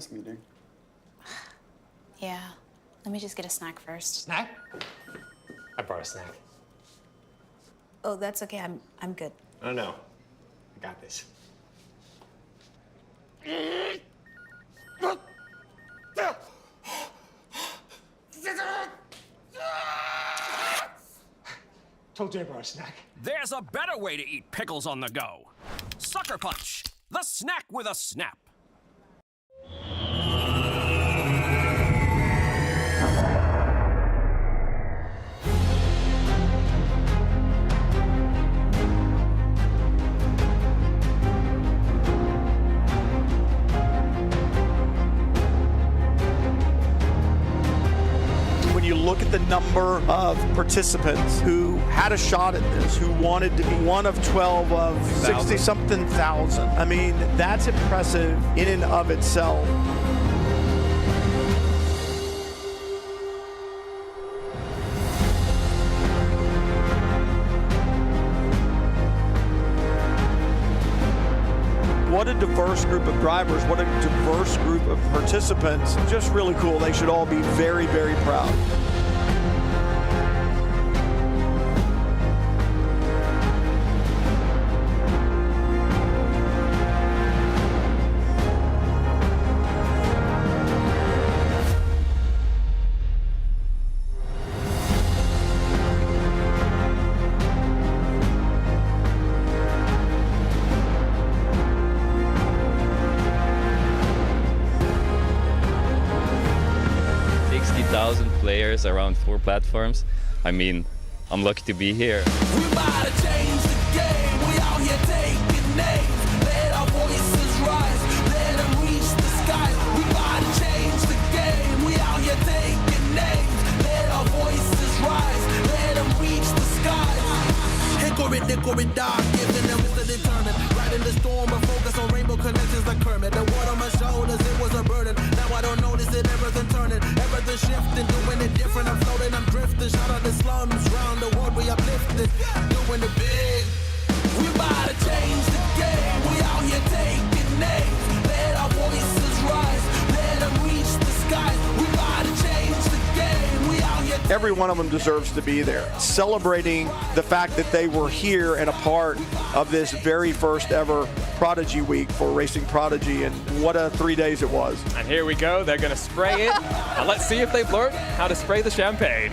business meeting. Yeah. Let me just get a snack first. Snack? I brought a snack. Oh, that's okay. I'm good. Oh, no. I got this. Told you I brought a snack. There's a better way to eat pickles on the go. Sucker Punch, the snack with a snap. Look at the number of participants who had a shot at this, who wanted to be one of 12 of 60-something thousand. I mean, that's impressive in and of itself. What a diverse group of drivers, what a diverse group of participants. Just really cool. They should all be very, very proud. Players around 4 platforms. I mean, I'm lucky to be here. We about to change the game. We out here taking names. Let our voices rise. Let them reach the sky. We about to change the game. We out here taking names. Let our voices rise. Let them reach the sky. Hickory dog, giving them Mr. Determined. Right in the storm, but focus on rainbow connections like Kermit. The water on my shoulders, it was a burden. Now I don't notice it, everything turning, everything shifting, doing it different. I'm floating, I'm drifting. Shout out the slums, round the world we uplifted, doing it big. We about to change the game. We out here taking names. Let our voices rise. Let them reach the skies. We about to change the game. We out here. Every one of them deserves to be there, celebrating the fact that they were here and a part of this very first ever Prodigy week for Racing Prodigy, and what a 3 days it was. And here we go, they're gonna spray it, and let's see if they've learned how to spray the champagne.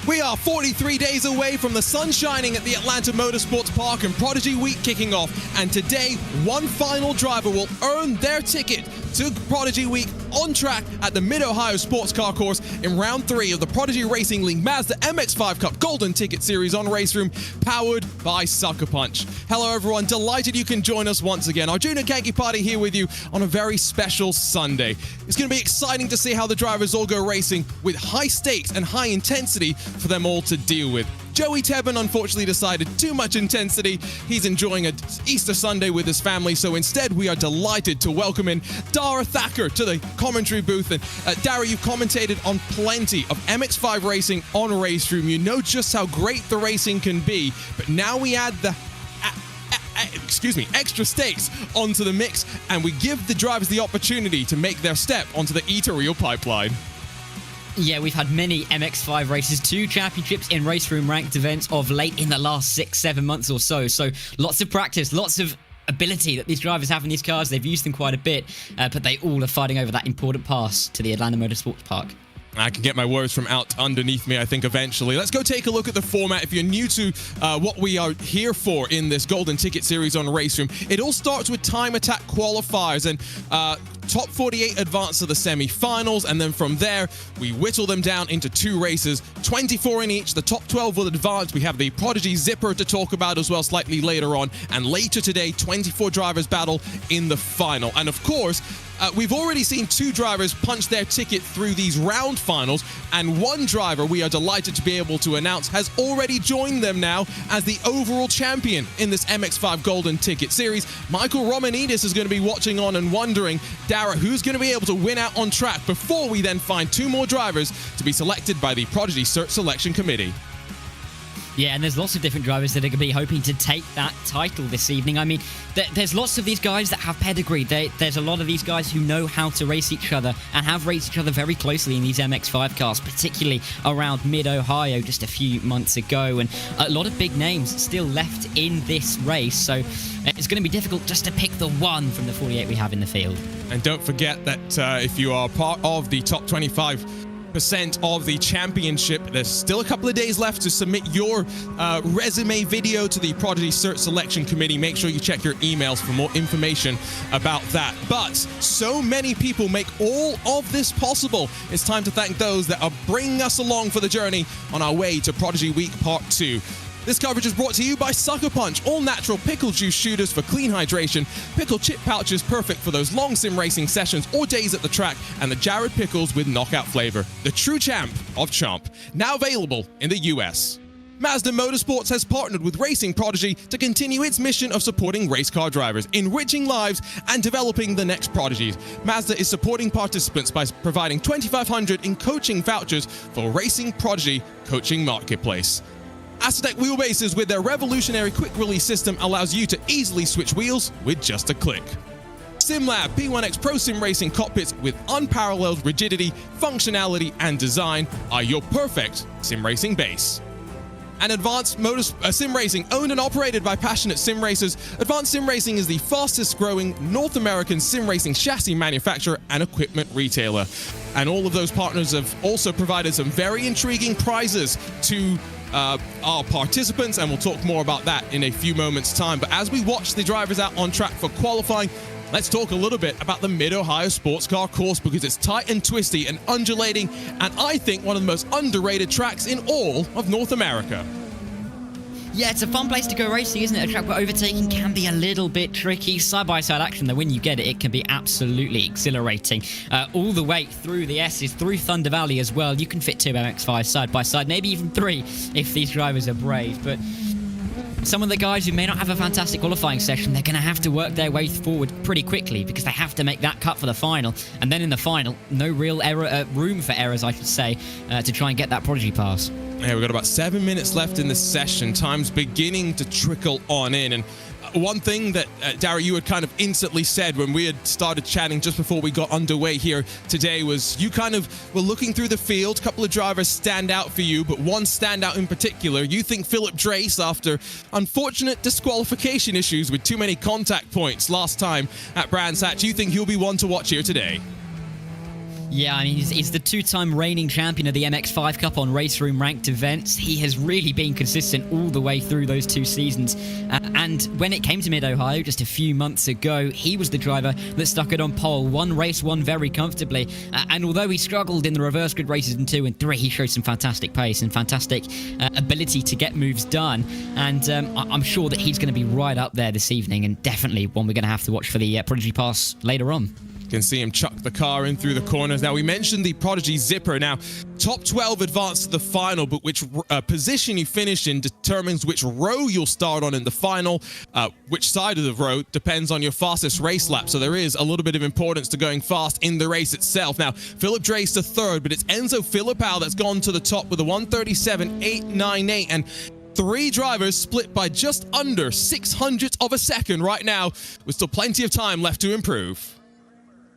We are 43 days away from the sun shining at the Atlanta Motorsports Park and Prodigy Week kicking off. And today, one final driver will earn their ticket to Prodigy Week on track at the Mid-Ohio Sports Car Course in round 3 of the Prodigy Racing League Mazda MX-5 Cup Golden Ticket Series on RaceRoom, powered by SuckerPunch. Hello everyone, delighted you can join us once again. Our Junior Kanky Party here with you on a very special Sunday. It's going to be exciting to see how the drivers all go racing with high stakes and high intensity for them all to deal with. Joey Tebben unfortunately decided too much intensity. He's enjoying an Easter Sunday with his family, so instead we are delighted to welcome in Dara Thacker to the commentary booth. And Dara, you've commentated on plenty of MX-5 racing on RaceRoom. You know just how great the racing can be, but now we add the extra stakes onto the mix, and we give the drivers the opportunity to make their step onto the eaterial pipeline. Yeah, we've had many MX-5 races, 2 championships in RaceRoom ranked events of late in the last 6-7 months or so. So lots of practice, lots of ability that these drivers have in these cars. They've used them quite a bit, but they all are fighting over that important pass to the Atlanta Motorsports Park. I can get my words from out underneath me, I think, eventually. Let's go take a look at the format. If you're new to what we are here for in this Golden Ticket Series on RaceRoom, it all starts with time attack qualifiers and top 48 advance to the semi-finals, and then from there, we whittle them down into 2 races, 24 in each. The top 12 will advance. We have the Prodigy Zipper to talk about as well slightly later on, and later today, 24 drivers battle in the final. And of course, we've already seen 2 drivers punch their ticket through these round finals, and 1 driver we are delighted to be able to announce has already joined them now as the overall champion in this MX-5 Golden Ticket Series. Michael Romanidis is going to be watching on and wondering, Dara, who's going to be able to win out on track before we then find 2 more drivers to be selected by the Prodigy Cert Selection Committee. Yeah, and there's lots of different drivers that are going to be hoping to take that title this evening. I mean, there's lots of these guys that have pedigree. There's a lot of these guys who know how to race each other and have raced each other very closely in these MX-5 cars, particularly around mid-Ohio just a few months ago. And a lot of big names still left in this race, so it's going to be difficult just to pick the one from the 48 we have in the field. And don't forget that if you are part of the top 25% of the championship, there's still a couple of days left to submit your resume video to the Prodigy Cert Selection Committee. Make sure you check your emails for more information about that. But so many people make all of this possible. It's time to thank those that are bringing us along for the journey on our way to Prodigy Week Part 2. This coverage is brought to you by SuckerPunch, all-natural pickle juice shooters for clean hydration, pickle chip pouches perfect for those long sim racing sessions or days at the track, and the Jared Pickles with knockout flavor, the true champ of chomp, now available in the US. Mazda Motorsports has partnered with Racing Prodigy to continue its mission of supporting race car drivers, enriching lives, and developing the next prodigies. Mazda is supporting participants by providing $2,500 in coaching vouchers for Racing Prodigy Coaching Marketplace. Aztec Wheelbases with their revolutionary quick-release system allows you to easily switch wheels with just a click. SimLab P1X Pro Sim Racing cockpits with unparalleled rigidity, functionality, and design are your perfect sim racing base. And Advanced Sim Racing, owned and operated by passionate sim racers, Advanced Sim Racing is the fastest growing North American sim racing chassis manufacturer and equipment retailer. And all of those partners have also provided some very intriguing prizes to our participants, and we'll talk more about that in a few moments' time. But as we watch the drivers out on track for qualifying, let's talk a little bit about the Mid-Ohio Sports Car Course, because it's tight and twisty and undulating, and I think one of the most underrated tracks in all of North America. Yeah, it's a fun place to go racing, isn't it? A track where overtaking can be a little bit tricky. Side-by-side action, though, when you get it, it can be absolutely exhilarating. All the way through the S's, through Thunder Valley as well. You can fit 2 MX-5 side-by-side, maybe even 3 if these drivers are brave. But some of the guys who may not have a fantastic qualifying session, they're going to have to work their way forward pretty quickly because they have to make that cut for the final. And then in the final, no real room for errors, I should say, to try and get that Prodigy pass. Yeah, we've got about 7 minutes left in this session. Time's beginning to trickle on in. And one thing that, Dara, you had kind of instantly said when we had started chatting just before we got underway here today was you kind of were looking through the field. A couple of drivers stand out for you, but one standout in particular. You think Philip Drace, after unfortunate disqualification issues with too many contact points last time at Brands Hatch, you think he'll be one to watch here today? Yeah, I mean, he's the 2-time reigning champion of the MX-5 Cup on RaceRoom ranked events. He has really been consistent all the way through those 2 seasons. And when it came to Mid-Ohio just a few months ago, he was the driver that stuck it on pole. One race won very comfortably. And although he struggled in the reverse grid races in 2 and 3, he showed some fantastic pace and fantastic ability to get moves done. And I'm sure that he's going to be right up there this evening, and definitely one we're going to have to watch for the Prodigy Pass later on. Can see him chuck the car in through the corners. Now, we mentioned the Prodigy Zipper. Now, top 12 advance to the final, but which position you finish in determines which row you'll start on in the final. Which side of the row depends on your fastest race lap, so there is a little bit of importance to going fast in the race itself. Now, Philip Drace to third, but it's Enzo Filipao that's gone to the top with a 1:37.898, and 3 drivers split by just under 600ths of a second right now, with still plenty of time left to improve.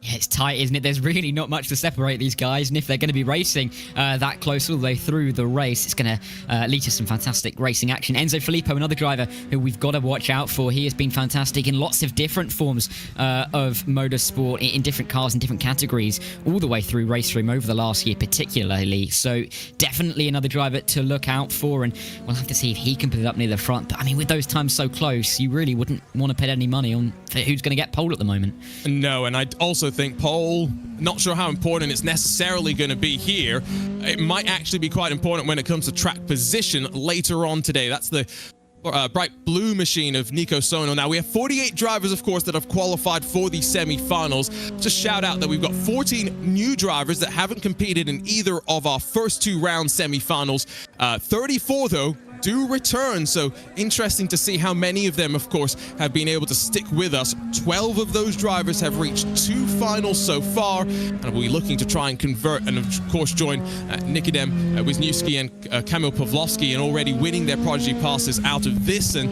Yeah, it's tight, isn't it? There's really not much to separate these guys, and if they're going to be racing that close all the way through the race, it's going to lead to some fantastic racing action. Enzo Filippo, another driver who we've got to watch out for. He has been fantastic in lots of different forms of motorsport, in different cars and different categories, all the way through RaceRoom over the last year particularly. So definitely another driver to look out for, and we'll have to see if he can put it up near the front. But I mean, with those times so close, you really wouldn't want to put any money on who's going to get pole at the moment. No, and I also think pole, not sure how important it's necessarily going to be here. It might actually be quite important when it comes to track position later on today. That's the bright blue machine of Nico Sono. Now, we have 48 drivers, of course, that have qualified for the semi-finals. Just shout out that we've got 14 new drivers that haven't competed in either of our first 2 round semi-finals. 34, though, do return, so interesting to see how many of them, of course, have been able to stick with us. 12 of those drivers have reached 2 finals so far, and we'll be looking to try and convert and, of course, join Nikodem Wisniewski and Kamil Pawlowski in already winning their Prodigy passes out of this. And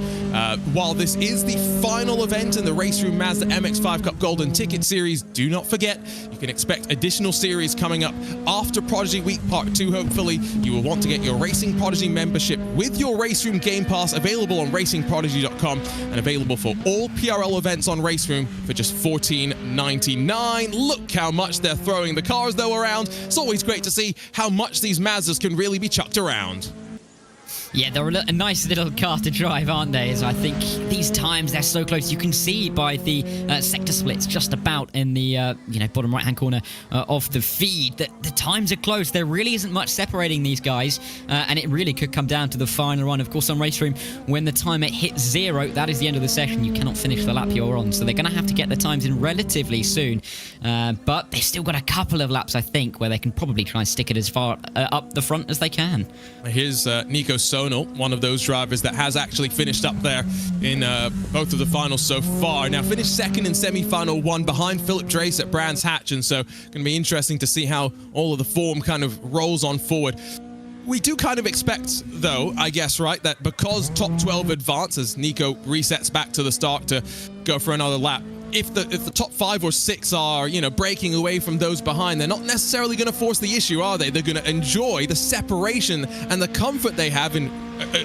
while this is the final event in the RaceRoom Mazda MX-5 Cup Golden Ticket Series, do not forget, you can expect additional series coming up after Prodigy Week Part 2, hopefully. You will want to get your Racing Prodigy membership with your RaceRoom Game Pass, available on racingprodigy.com and available for all PRL events on RaceRoom for just $14.99. Look how much they're throwing the cars, though, around. It's always great to see how much these Mazdas can really be chucked around. Yeah, they're a nice little car to drive, aren't they? So I think these times, they're so close. You can see by the sector splits just about in the bottom right-hand corner of the feed that the times are close. There really isn't much separating these guys, and it really could come down to the final run. Of course, on RaceRoom, when the timer hits 0, that is the end of the session. You cannot finish the lap you're on, so they're going to have to get the times in relatively soon. But they've still got a couple of laps, I think, where they can probably try and stick it as far up the front as they can. Here's Nico Sono, one of those drivers that has actually finished up there in both of the finals so far. Now, finished second in semi-final 1 behind Philip Drace at Brands Hatch, and so going to be interesting to see how all of the form kind of rolls on forward. We do kind of expect, though, I guess, right, that because top 12 advances, Nico resets back to the start to go for another lap. If the top 5 or 6 are, breaking away from those behind, they're not necessarily going to force the issue, are they? They're going to enjoy the separation and the comfort they have in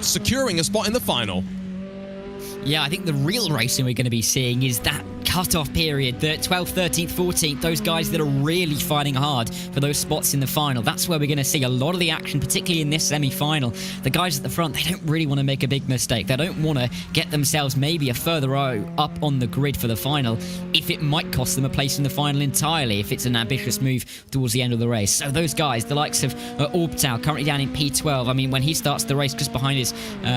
securing a spot in the final. Yeah, I think the real racing we're going to be seeing is that cut-off period, the 12th, 13th, 14th, those guys that are really fighting hard for those spots in the final. That's where we're going to see a lot of the action, particularly in this semi-final. The guys at the front, they don't really want to make a big mistake. They don't want to get themselves maybe a further row up on the grid for the final if it might cost them a place in the final entirely, if it's an ambitious move towards the end of the race. So those guys, the likes of Orbtal, currently down in P12, I mean, when he starts the race just behind his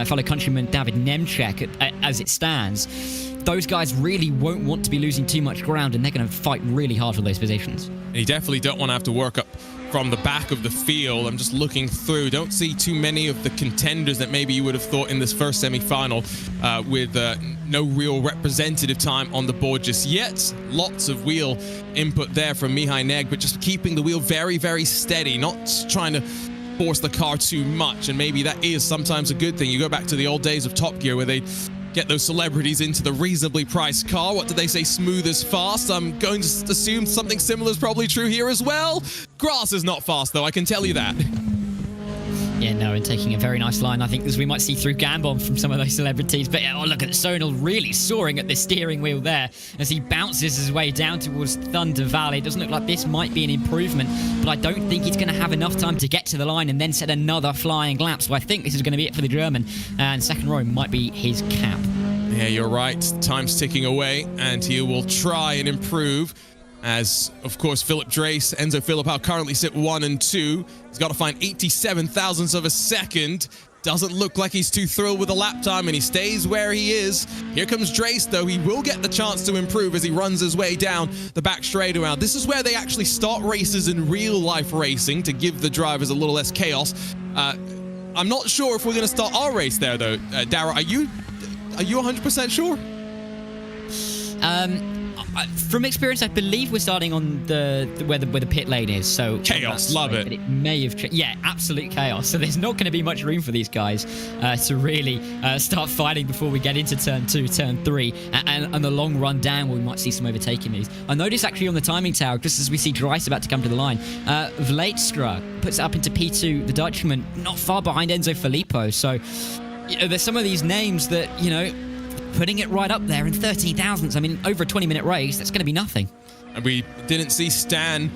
fellow countryman David Nemchek as it stands, those guys really won't want to be losing too much ground, and they're going to fight really hard for those positions. And you definitely don't want to have to work up from the back of the field. I'm just looking through. Don't see too many of the contenders that maybe you would have thought in this first semi-final with no real representative time on the board just yet. Lots of wheel input there from Mihai Neg, but just keeping the wheel very, very steady, not trying to force the car too much. And maybe that is sometimes a good thing. You go back to the old days of Top Gear where they get those celebrities into the reasonably priced car. What do they say? Smooth is fast. I'm going to assume something similar is probably true here as well. Grass is not fast, though, I can tell you that. Yeah, no, and taking a very nice line, I think, as we might see through Gambon from some of those celebrities. But oh, look at Sonal really soaring at the steering wheel there as he bounces his way down towards Thunder Valley. It doesn't look like this might be an improvement, but I don't think he's going to have enough time to get to the line and then set another flying lap. So I think this is going to be it for the German, and second row might be his cap. Yeah, you're right. Time's ticking away, and he will try and improve. As, of course, Philip Drace, Enzo Filipao currently sit 1 and 2. He's got to find 87 thousandths of a second. Doesn't look like he's too thrilled with the lap time, and he stays where he is. Here comes Drace, though. He will get the chance to improve as he runs his way down the back straightaway. This is where they actually start races in real-life racing to give the drivers a little less chaos. I'm not sure if we're going to start our race there, though. Dara, are you 100% sure? From experience, I believe we're starting on where the pit lane is. So chaos, love it. But it may have, yeah, absolute chaos. So there's not going to be much room for these guys to really start fighting before we get into turn 2, turn 3, and the long run down where we might see some overtaking moves. I noticed actually on the timing tower, just as we see Dries about to come to the line, Vleitstra puts it up into P2. The Dutchman not far behind Enzo Filippo. So there's some of these names that putting it right up there in 13 thousandths. I mean, over a 20-minute race, that's going to be nothing. And we didn't see Stan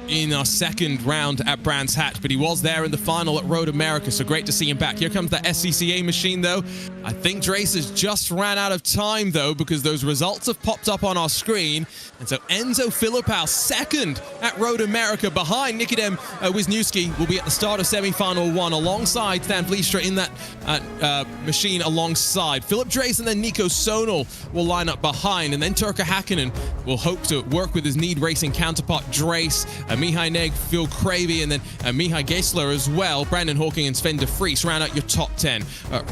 in our second round at Brands Hatch, but he was there in the final at Road America, so great to see him back. Here comes the SCCA machine, though. I think Drace has just ran out of time, though, because those results have popped up on our screen. And so Enzo Filipao, second at Road America, behind Nikodem Wisniewski, will be at the start of semi-final 1 alongside Stan Vliestra in that machine alongside. Philip Drace and then Nico Sonal will line up behind. And then Turka Hakkinen will hope to work with his Need Racing counterpart Drace, Mihai Neg, Phil Cravey, and then Mihai Geisler as well. Brandon Hawking and Sven de Vries round out your top 10.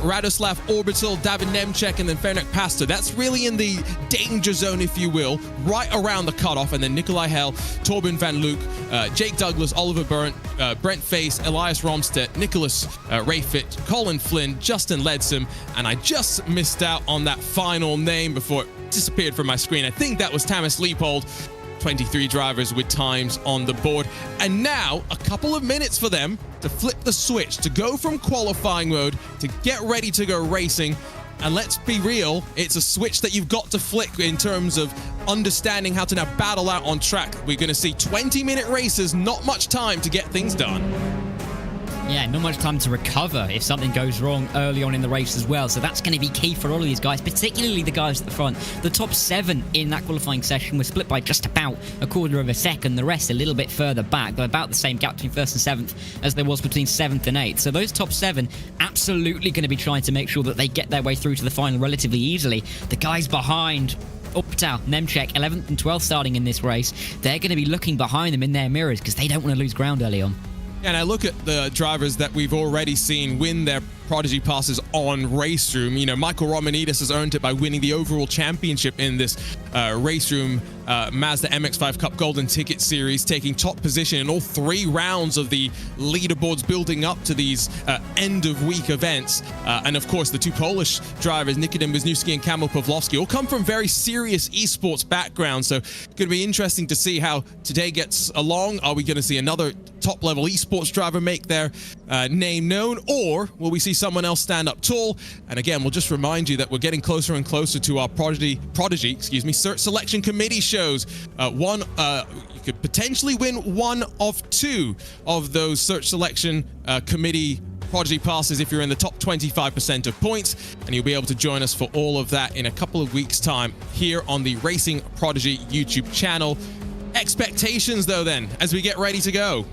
Radoslav Orbital, David Nemchek, and then Fernek Pastor. That's really in the danger zone, if you will, right around the cutoff. And then Nikolai Hell, Torben van Luke, Jake Douglas, Oliver Burnt, Brent Face, Elias Romstedt, Nicholas Rayfit, Colin Flynn, Justin Ledsam, and I just missed out on that final name before it disappeared from my screen. I think that was Thomas Leopold. 23 drivers with times on the board. And now a couple of minutes for them to flip the switch, to go from qualifying mode to get ready to go racing. And let's be real, it's a switch that you've got to flick in terms of understanding how to now battle out on track. We're going to see 20-minute races, not much time to get things done. Yeah, not much time to recover if something goes wrong early on in the race as well. So that's going to be key for all of these guys, particularly the guys at the front. The top 7 in that qualifying session was split by just about a quarter of a second. The rest a little bit further back, but about the same gap between 1st and 7th as there was between 7th and 8th. So those top 7 absolutely going to be trying to make sure that they get their way through to the final relatively easily. The guys behind Optal, Nemchek, 11th and 12th starting in this race, they're going to be looking behind them in their mirrors because they don't want to lose ground early on. And I look at the drivers that we've already seen win their Prodigy passes on RaceRoom. You know, Michael Romanidis has earned it by winning the overall championship in this RaceRoom Mazda MX-5 Cup Golden Ticket Series, taking top position in all 3 rounds of the leaderboards building up to these end-of-week events. And of course, the 2 Polish drivers, Nikodem Wisniewski and Kamil Pawlowski, all come from very serious esports backgrounds. So it's going to be interesting to see how today gets along. Are we going to see another top-level esports driver make their name known, or will we see someone else stand up tall? And again, we'll just remind you that we're getting closer and closer to our Prodigy, Search Selection Committee shows. You could potentially win one of 2 of those Search Selection Committee Prodigy passes if you're in the top 25% of points, and you'll be able to join us for all of that in a couple of weeks' time here on the Racing Prodigy YouTube channel. Expectations, though, then, as we get ready to go.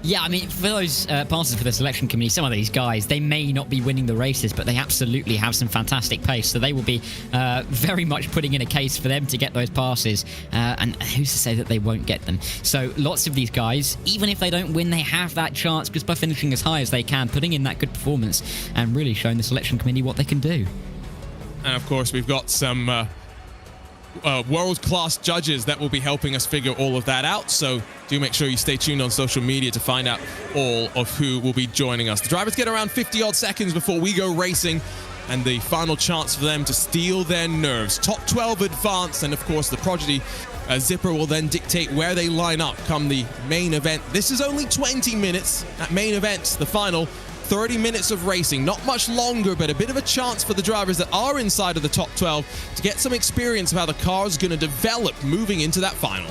Yeah, I mean, for those passes for the selection committee, some of these guys, they may not be winning the races, but they absolutely have some fantastic pace. So they will be very much putting in a case for them to get those passes. And who's to say that they won't get them? So lots of these guys, even if they don't win, they have that chance just by finishing as high as they can, putting in that good performance, and really showing the selection committee what they can do. And of course, we've got some world-class judges that will be helping us figure all of that out. So do make sure you stay tuned on social media to find out all of who will be joining us. The drivers get around 50-odd seconds before we go racing, and the final chance for them to steal their nerves. Top 12 advance, and of course the Prodigy Zipper will then dictate where they line up come the main event. This is only 20 minutes. At main events, the final 30 minutes of racing, not much longer, but a bit of a chance for the drivers that are inside of the top 12 to get some experience of how the car is going to develop moving into that final.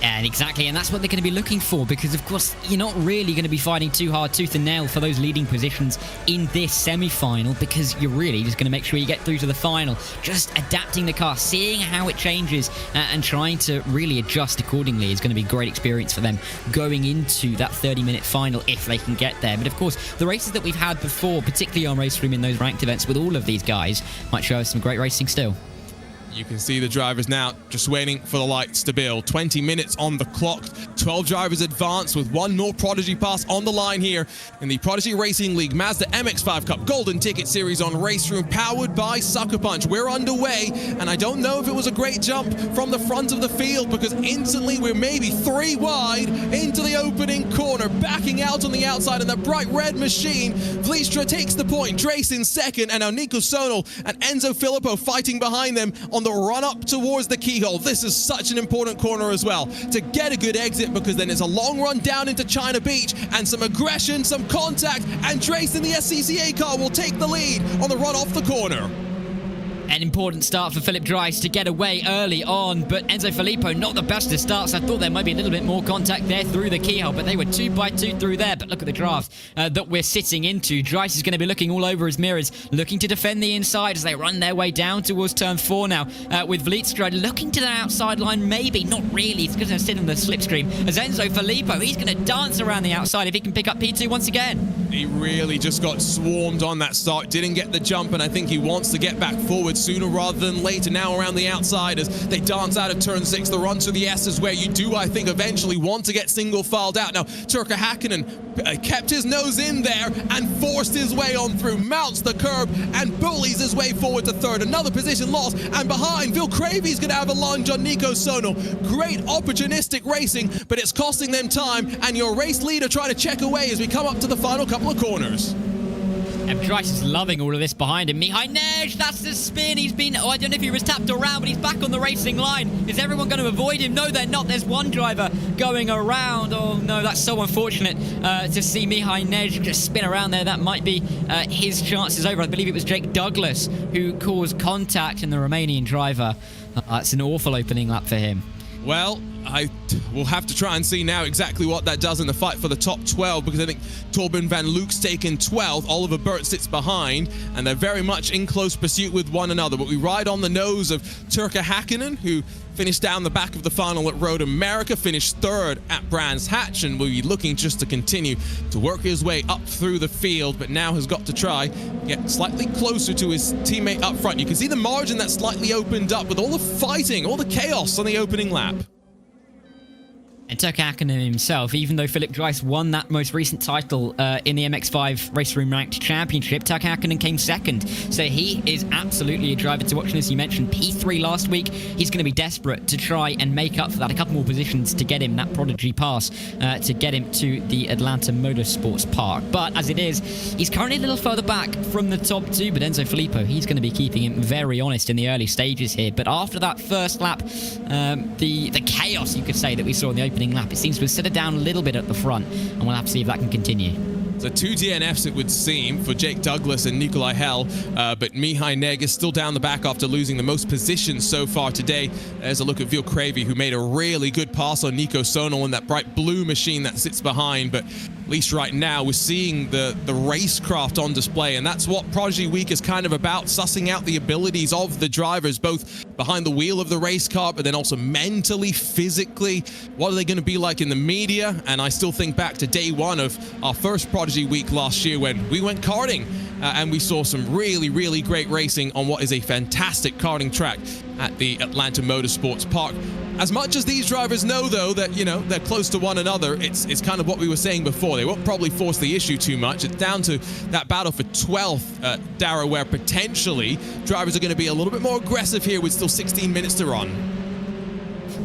Yeah, exactly, and that's what they're going to be looking for, because of course you're not really going to be fighting too hard tooth and nail for those leading positions in this semi-final, because you're really just going to make sure you get through to the final, just adapting the car, seeing how it changes, and trying to really adjust accordingly is going to be great experience for them going into that 30-minute final if they can get there. But of course, the races that we've had before, particularly on RaceRoom in those ranked events with all of these guys, might show us some great racing still. You can see the drivers now just waiting for the lights to build. 20 minutes on the clock. 12 drivers advance with one more Prodigy pass on the line here in the Prodigy Racing League Mazda MX-5 Cup Golden Ticket Series on RaceRoom, powered by SuckerPunch. We're underway, and I don't know if it was a great jump from the front of the field, because instantly we're maybe 3 wide into the opening corner, backing out on the outside in the bright red machine. Vliestra takes the point, Drace in second, and now Nico Sonal and Enzo Filippo fighting behind them on the run up towards the keyhole. This is such an important corner as well to get a good exit, because then it's a long run down into China Beach and some aggression, some contact, and Drace in the SCCA car will take the lead on the run off the corner. An important start for Philip Dries to get away early on, but Enzo Filippo not the best of starts. I thought there might be a little bit more contact there through the keyhole, but they were 2 by 2 through there. But look at the draft that we're sitting into. Dries is going to be looking all over his mirrors, looking to defend the inside as they run their way down towards turn 4 now, with Vlietstrad looking to the outside line, maybe, not really. He's going to sit in the slipstream as Enzo Filippo, he's going to dance around the outside if he can pick up P2 once again. He really just got swarmed on that start, didn't get the jump, and I think he wants to get back forward sooner rather than later. Now around the outside as they dance out of turn 6, the run to the S is where you do, I think, eventually want to get single filed out. Now, Turka Hakkinen kept his nose in there and forced his way on through, mounts the curb and bullies his way forward to third. Another position lost, and behind, Vil Cravy's going to have a lunge on Nico Sono. Great opportunistic racing, but it's costing them time, and your race leader trying to check away as we come up to the final couple of corners. And Dries is loving all of this behind him. Mihai Nej, that's the spin. He's been, I don't know if he was tapped around, but he's back on the racing line. Is everyone going to avoid him? No, they're not. There's one driver going around. Oh, no, that's so unfortunate to see Mihai Nej just spin around there. That might be his chances over. I believe it was Jake Douglas who caused contact in the Romanian driver. It's an awful opening lap for him. Well, I will have to try and see now exactly what that does in the fight for the top 12, because I think Torben van Luke's taken 12th, Oliver Burt sits behind, and they're very much in close pursuit with one another. But we ride on the nose of Turka Hakkinen, who finished down the back of the final at Road America, finished third at Brands Hatch, and will be looking just to continue to work his way up through the field, but now has got to try get slightly closer to his teammate up front. You can see the margin that slightly opened up with all the fighting, all the chaos on the opening lap. And Turka Hakkinen himself, even though Philip Dries won that most recent title in the MX5 RaceRoom Ranked Championship, Turka Hakkinen came second. So he is absolutely a driver to watch. And as you mentioned, P3 last week, he's going to be desperate to try and make up for that. A couple more positions to get him that Prodigy pass, to get him to the Atlanta Motorsports Park. But as it is, he's currently a little further back from the top 2. But Enzo Filippo, he's going to be keeping him very honest in the early stages here. But after that first lap, the chaos, you could say, that we saw in the opening lap, it seems to have settled down a little bit at the front, and we'll have to see if that can continue. So 2 DNFs, it would seem, for Jake Douglas and Nikolai Hell, but Mihai Nej is still down the back after losing the most positions so far today. There's a look at Vil Cravy, who made a really good pass on Nico Sonal in that bright blue machine that sits behind, but at least right now we're seeing the racecraft on display, and that's what Prodigy Week is kind of about, sussing out the abilities of the drivers, both behind the wheel of the race car, but then also mentally, physically. What are they going to be like in the media? And I still think back to day 1 of our first Prodigy Week last year when we went karting, and we saw some really great racing on what is a fantastic karting track at the Atlanta Motorsports Park. As much as these drivers know, though, that, you know, they're close to one another, it's kind of what we were saying before. They won't probably force the issue too much. It's down to that battle for 12th, Dara, where potentially drivers are going to be a little bit more aggressive here with still 16 minutes to run.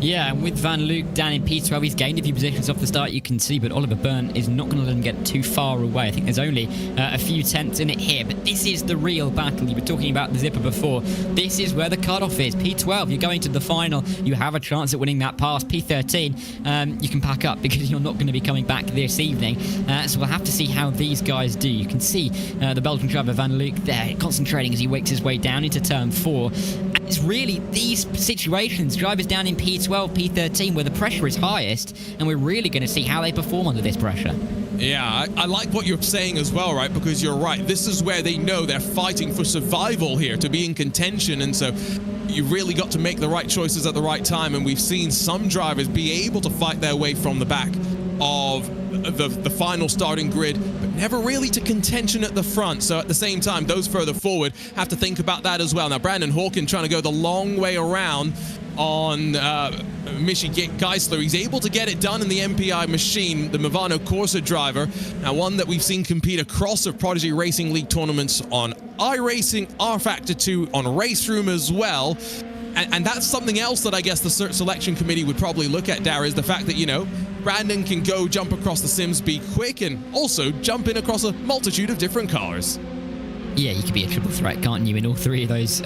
Yeah, and with Van Luke down in P12, he's gained a few positions off the start, you can see, but Oliver Byrne is not going to let him get too far away. I think there's only a few tenths in it here, but this is the real battle. You were talking about the zipper before. This is where the cutoff is. P12, you're going to the final. You have a chance at winning that pass. P13, you can pack up because you're not going to be coming back this evening. So we'll have to see how these guys do. You can see the Belgian driver Van Luke there concentrating as he wakes his way down into turn 4. And it's really these situations, drivers down in P12, P13, where the pressure is highest, and we're really going to see how they perform under this pressure. Yeah, I like what you're saying as well, right? Because you're right. This is where they know they're fighting for survival here, to be in contention, and so you've really got to make the right choices at the right time, and we've seen some drivers be able to fight their way from the back of the final starting grid, but never really to contention at the front. So at the same time, those further forward have to think about that as well. Now, Brandon Hawkin trying to go the long way around on Michi Geisler. He's able to get it done in the MPI machine, the Movano Corsa driver. Now, one that we've seen compete across the Prodigy Racing League tournaments on iRacing, R-Factor 2, on RaceRoom as well. And that's something else that I guess the selection committee would probably look at, Dara, is the fact that, you know, Brandon can go jump across the sims, be quick, and also jump in across a multitude of different cars. Yeah, you could be a triple threat, can't you, in all 3 of those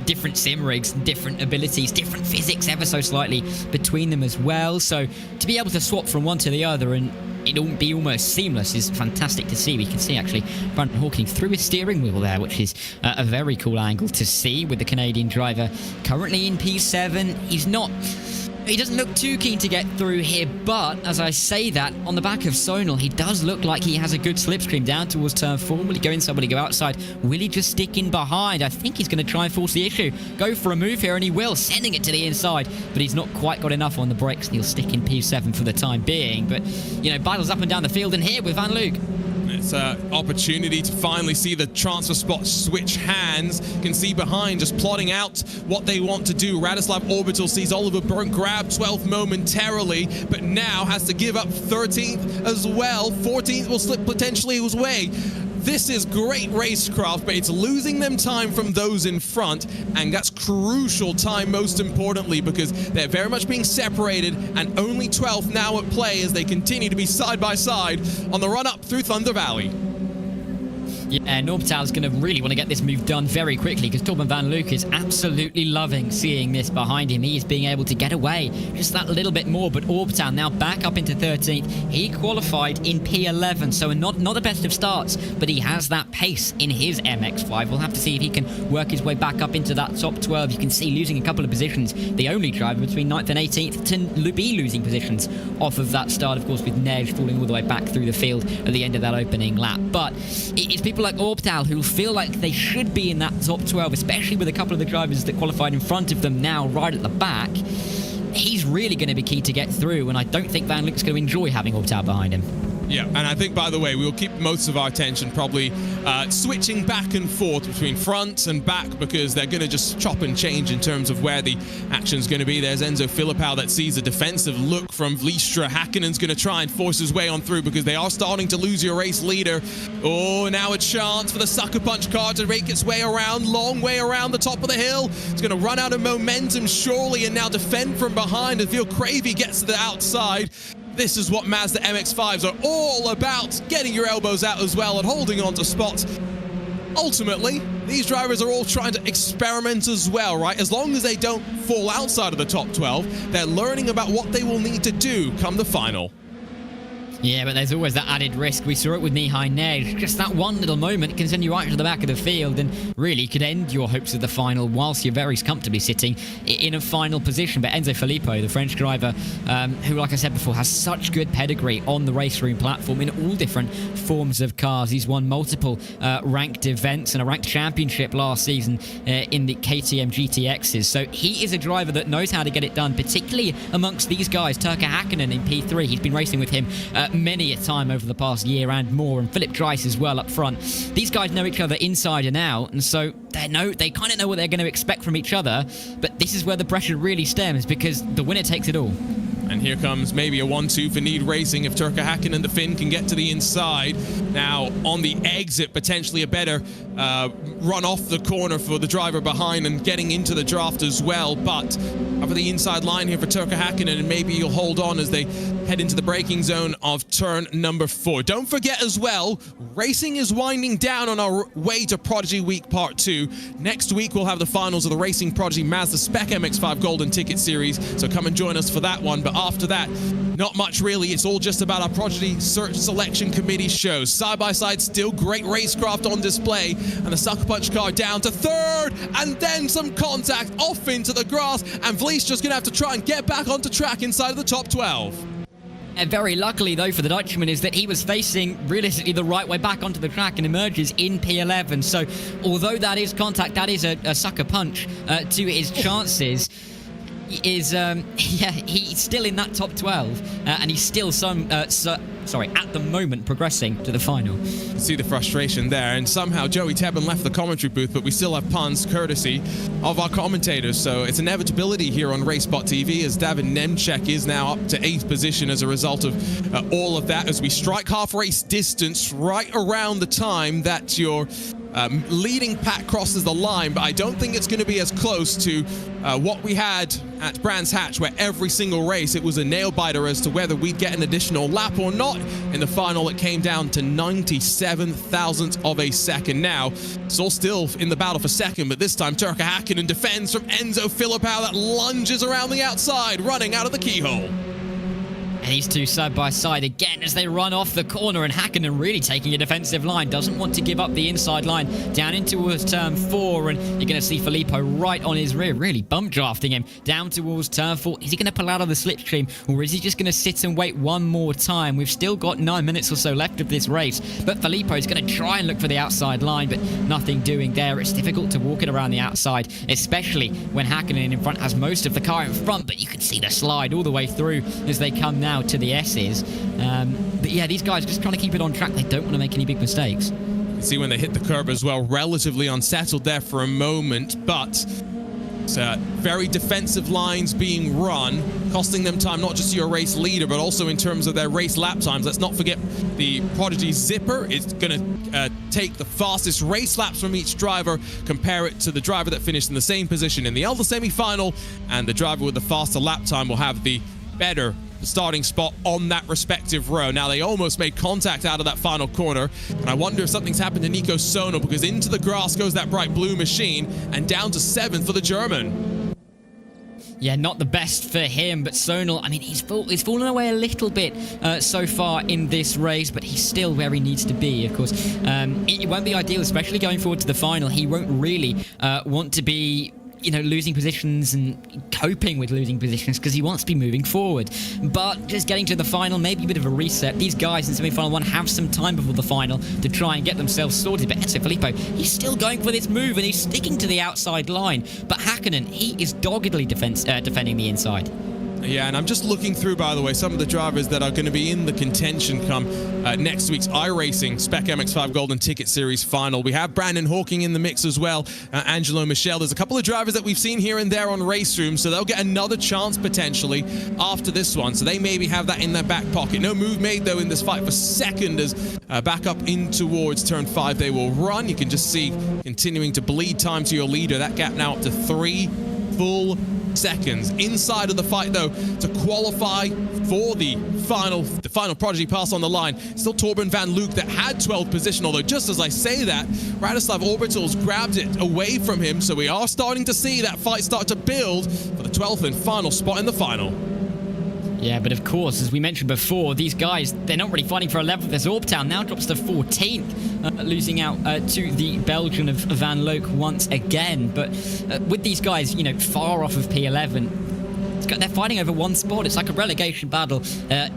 different sim rigs, different abilities, different physics ever so slightly between them as well. So to be able to swap from one to the other and it'll be almost seamless is fantastic to see. We can see actually Brandon Hawking through his steering wheel there, which is a very cool angle to see with the Canadian driver currently in P7. He doesn't look too keen to get through here, but as I say that, on the back of Sonal, he does look like he has a good slipstream down towards turn 4. Will he go inside? Will he go outside? Will he just stick in behind? I think he's going to try and force the issue. Go for a move here, and he will, sending it to the inside, but he's not quite got enough on the brakes, and he'll stick in P7 for the time being. But, you know, battles up and down the field, and here with Van Luke. It's an opportunity to finally see the transfer spot switch hands. You can see behind just plotting out what they want to do. Radoslav Orbital sees Oliver Burnt grab 12th momentarily, but now has to give up 13th as well. 14th will slip potentially his way. This is great racecraft, but it's losing them time from those in front, and that's crucial time most importantly, because they're very much being separated, and only 12th now at play as they continue to be side by side on the run up through Thunder Valley. Yeah, Norbital's going to really want to get this move done very quickly because Torben van Luke is absolutely loving seeing this behind him. He is being able to get away just that little bit more, but Orbital now back up into 13th. He qualified in P11, so not the best of starts, but he has that pace in his MX-5. We'll have to see if he can work his way back up into that top 12. You can see losing a couple of positions. The only driver between 9th and 18th to be losing positions off of that start, of course, with Nej falling all the way back through the field at the end of that opening lap. But it's people like Orbital who feel like they should be in that top 12, especially with a couple of the drivers that qualified in front of them now right at the back. He's really going to be key to get through, and I don't think Van Luke's going to enjoy having Orbital behind him. Yeah, and I think, by the way, we'll keep most of our attention probably switching back and forth between front and back, because they're going to just chop and change in terms of where the action's going to be. There's Enzo Filipao that sees a defensive look from Vlistra. Hakkinen's going to try and force his way on through because they are starting to lose your race leader. Oh, now a chance for the SuckerPunch car to make its way around, long way around the top of the hill. It's going to run out of momentum surely and now defend from behind until Cravey gets to the outside. This is what Mazda MX-5s are all about, getting your elbows out as well and holding on to spots. Ultimately, these drivers are all trying to experiment as well, right? As long as they don't fall outside of the top 12, they're learning about what they will need to do come the final. Yeah, but there's always that added risk. We saw it with Mihai Nej. Just that one little moment can send you right to the back of the field and really could end your hopes of the final whilst you're very comfortably sitting in a final position. But Enzo Filippo, the French driver, who, like I said before, has such good pedigree on the RaceRoom platform in all different forms of cars. He's won multiple ranked events and a ranked championship last season in the KTM GTXs. So he is a driver that knows how to get it done, particularly amongst these guys. Turkka Hakkinen in P3. He's been racing with him many a time over the past year and more, and Philip Dreiss as well up front. These guys know each other inside and out, and so they kind of know what they're going to expect from each other, but this is where the pressure really stems because the winner takes it all. And here comes maybe a 1-2 for Need Racing if Turkka Hakkinen and the Finn can get to the inside. Now, on the exit, potentially a better run off the corner for the driver behind and getting into the draft as well. But over the inside line here for Turkka Hakkinen, and maybe you'll hold on as they head into the braking zone of turn number 4. Don't forget as well, racing is winding down on our way to Prodigy Week Part 2. Next week, we'll have the finals of the Racing Prodigy Mazda Spec MX-5 Golden Ticket Series, so come and join us for that one. But after that, not much really. It's all just about our Prodigy Search Selection Committee shows. Side by side, still great racecraft on display, and the SuckerPunch car down to 3rd, and then some contact off into the grass, and Vlies just going to have to try and get back onto track inside of the top 12. And very luckily, though, for the Dutchman is that he was facing realistically the right way back onto the track and emerges in P11. So although that is contact, that is a sucker punch to his chances. He's still in that top 12, and he's still at the moment progressing to the final. See the frustration there, and somehow Joey Tebben left the commentary booth, but we still have puns courtesy of our commentators, so it's inevitability here on RaceBot TV as David Nemchek is now up to 8th position as a result of all of that, as we strike half race distance right around the time that your leading pack crosses the line. But I don't think it's going to be as close to what we had at Brands Hatch, where every single race it was a nail-biter as to whether we'd get an additional lap or not. In the final, it came down to 97 thousandths of a second. Now, it's all still in the battle for second, but this time Turkka Hakkinen defends from Enzo Filipao that lunges around the outside, running out of the keyhole. And these two side by side again as they run off the corner, and Hakkinen really taking a defensive line, doesn't want to give up the inside line down into turn 4, and you're going to see Filippo right on his rear, really bump drafting him down towards turn 4. Is he going to pull out of the slipstream, or is he just going to sit and wait one more time? We've still got 9 minutes or so left of this race, but Filippo's going to try and look for the outside line, but nothing doing there. It's difficult to walk it around the outside, especially when Hakkinen in front has most of the car in front, but you can see the slide all the way through as they come now to the S's. But yeah, these guys are just trying to keep it on track. They don't want to make any big mistakes. You see when they hit the curb as well, relatively unsettled there for a moment, but very defensive lines being run, costing them time, not just your race leader, but also in terms of their race lap times. Let's not forget the Prodigy Zipper is going to take the fastest race laps from each driver, compare it to the driver that finished in the same position in the other semi-final, and the driver with the faster lap time will have the better starting spot on that respective row. Now, they almost made contact out of that final corner, and I wonder if something's happened to Nico Sonal, because into the grass goes that bright blue machine, and down to 7th for the German. Yeah, not the best for him, but Sonal, I mean, he's fallen away a little bit so far in this race, but he's still where he needs to be, of course. It won't be ideal, especially going forward to the final. He won't really want to be losing positions and coping with losing positions, because he wants to be moving forward. But just getting to the final, maybe a bit of a reset. These guys in semi-final 1 have some time before the final to try and get themselves sorted. But Enzo Filippo, he's still going for this move, and he's sticking to the outside line. But Hakkinen, he is doggedly defending the inside. Yeah, and I'm just looking through, by the way, some of the drivers that are going to be in the contention come next week's iRacing Spec MX-5 Golden Ticket Series final. We have Brandon Hawking in the mix as well, Angelo Michel. There's a couple of drivers that we've seen here and there on RaceRoom, so they'll get another chance potentially after this one. So they maybe have that in their back pocket. No move made, though, in this fight for second, as back up in towards turn 5 they will run. You can just see continuing to bleed time to your leader. That gap now up to 3 full seconds. Inside of the fight, though, to qualify for the final Prodigy pass on the line, still Torben van Luke that had 12th position, although just as I say that, Radoslav Orbitals grabbed it away from him, so we are starting to see that fight start to build for the 12th and final spot in the final. Yeah, but of course, as we mentioned before, these guys, they're not really fighting for 11th. As Orbtown now drops to 14th, losing out to the Belgian of Van Loek once again. But with these guys, far off of P11, they're fighting over one spot. It's like a relegation battle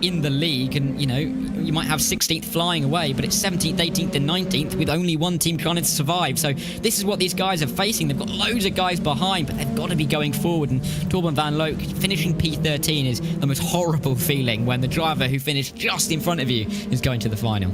in the league, and you might have 16th flying away, but it's 17th, 18th and 19th with only one team trying to survive. So this is what these guys are facing. They've got loads of guys behind, but they've got to be going forward, and Torben van Loek finishing P13 is the most horrible feeling when the driver who finished just in front of you is going to the final.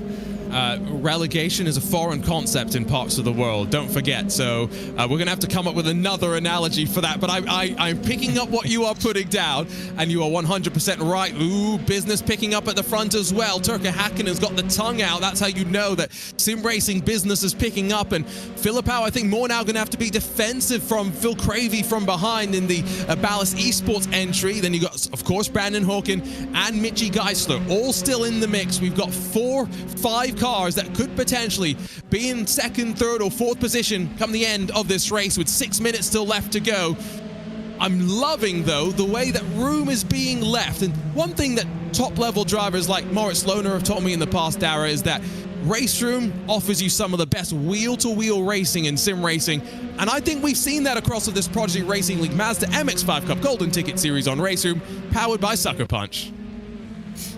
Relegation is a foreign concept in parts of the world, don't forget. So we're going to have to come up with another analogy for that. But I'm picking up what you are putting down, and you are 100% right. Ooh, business picking up at the front as well. Turka Hakkinen's got the tongue out. That's how you know that sim racing business is picking up. And Filippo, I think, more now going to have to be defensive from Phil Cravey from behind in the Ballas Esports entry. Then you got, of course, Brandon Hawkin and Mitchie Geisler all still in the mix. We've got 4-5 cars that could potentially be in 2nd, 3rd or 4th position come the end of this race with 6 minutes still left to go. I'm loving, though, the way that room is being left. And one thing that top-level drivers like Moritz Lohner have taught me in the past, Dara, is that RaceRoom offers you some of the best wheel-to-wheel racing in sim racing. And I think we've seen that across this Prodigy Racing League Mazda MX-5 Cup Golden Ticket Series on RaceRoom, powered by SuckerPunch.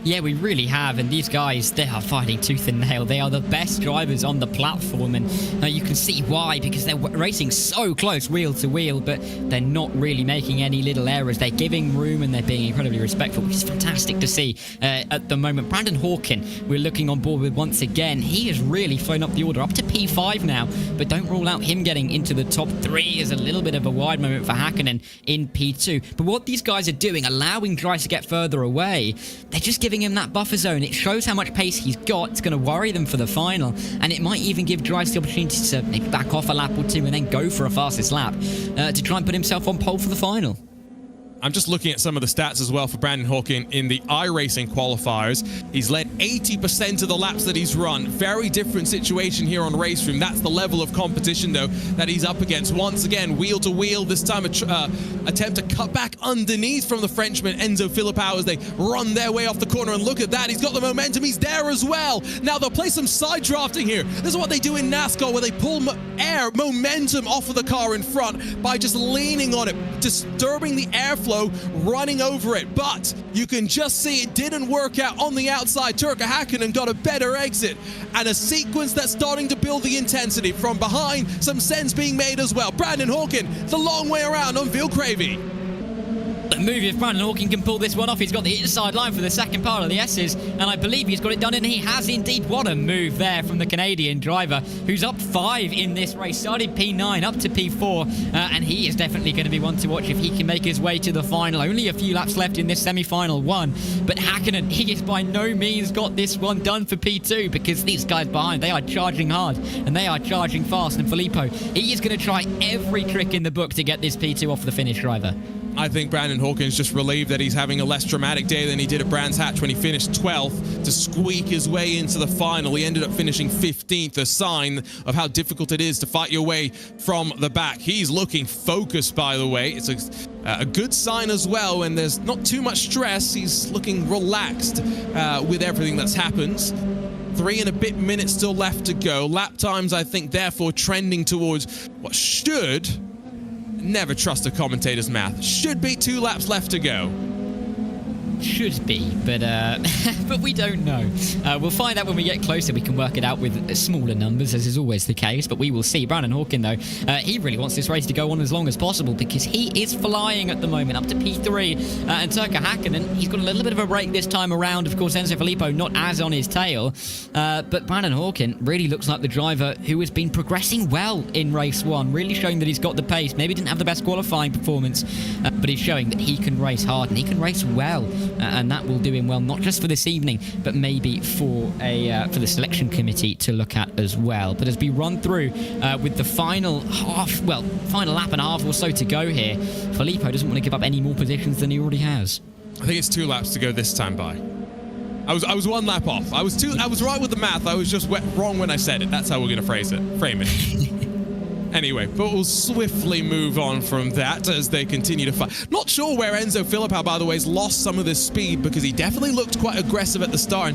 Yeah, we really have, and these guys, they are fighting tooth and nail. They are the best drivers on the platform, and you can see why, because they're racing so close wheel to wheel, but they're not really making any little errors. They're giving room, and they're being incredibly respectful, which is fantastic to see at the moment. Brandon Hawkin, we're looking on board with once again. He has really flown up the order, up to P5 now, but don't rule out him getting into the top 3 is a little bit of a wide moment for Hakkinen in P2. But what these guys are doing, allowing drives to get further away, they're just giving him that buffer zone. It shows how much pace he's got. It's going to worry them for the final, and it might even give Drives the opportunity to maybe back off a lap or two and then go for a fastest lap to try and put himself on pole for the final. I'm just looking at some of the stats as well for Brandon Hawkin in the iRacing qualifiers. He's led 80% of the laps that he's run. Very different situation here on RaceRoom. That's the level of competition, though, that he's up against. Once again, wheel to wheel. This time, attempt to cut back underneath from the Frenchman, Enzo Filipao, as they run their way off the corner. And look at that. He's got the momentum. He's there as well. Now, they'll play some side drafting here. This is what they do in NASCAR, where they pull air momentum off of the car in front by just leaning on it, disturbing the airflow, running over it. But you can just see it didn't work out on the outside. Turkka Häkkinen got a better exit, and a sequence that's starting to build the intensity. From behind, some sense being made as well. Brandon Hawkin, the long way around on Vilcravy. The move, if Brandon Hawkin can pull this one off, he's got the inside line for the second part of the S's, and I believe he's got it done, and he has indeed. What a move there from the Canadian driver, who's up 5 in this race. Started P9 up to P4, and he is definitely going to be one to watch if he can make his way to the final. Only a few laps left in this semi-final one, but Häkkinen, he has by no means got this one done for P2, because these guys behind, they are charging hard, and they are charging fast, and Filippo, he is going to try every trick in the book to get this P2 off the finish, driver. I think Brandon Hawkin's just relieved that he's having a less dramatic day than he did at Brands Hatch when he finished 12th to squeak his way into the final. He ended up finishing 15th, a sign of how difficult it is to fight your way from the back. He's looking focused, by the way. It's a good sign as well, and there's not too much stress. He's looking relaxed with everything that's happened. 3 and a bit minutes still left to go. Lap times, I think, therefore trending towards what should... Never trust a commentator's math. Should be 2 laps left to go. Should be, but but we don't know. We'll find out when we get closer. We can work it out with smaller numbers, as is always the case, but we will see. Brandon Hawkin, though, he really wants this race to go on as long as possible, because he is flying at the moment, up to P3, and Turkka Häkkinen, he's got a little bit of a break this time around. Of course, Enzo Filippo not as on his tail, but Brandon Hawkin really looks like the driver who has been progressing well in race 1, really showing that he's got the pace. Maybe didn't have the best qualifying performance, but he's showing that he can race hard, and he can race well. And that will do him well, not just for this evening, but maybe for the selection committee to look at as well. But as we run through with the final lap and a half or so to go here, Filippo doesn't want to give up any more positions than he already has. I think it's 2 laps to go this time by. I was 1 lap off. I was right with the math. I was just wrong when I said it. That's how we're going to frame it. Anyway, but we'll swiftly move on from that as they continue to fight. Not sure where Enzo Filippo, by the way, has lost some of this speed, because he definitely looked quite aggressive at the start.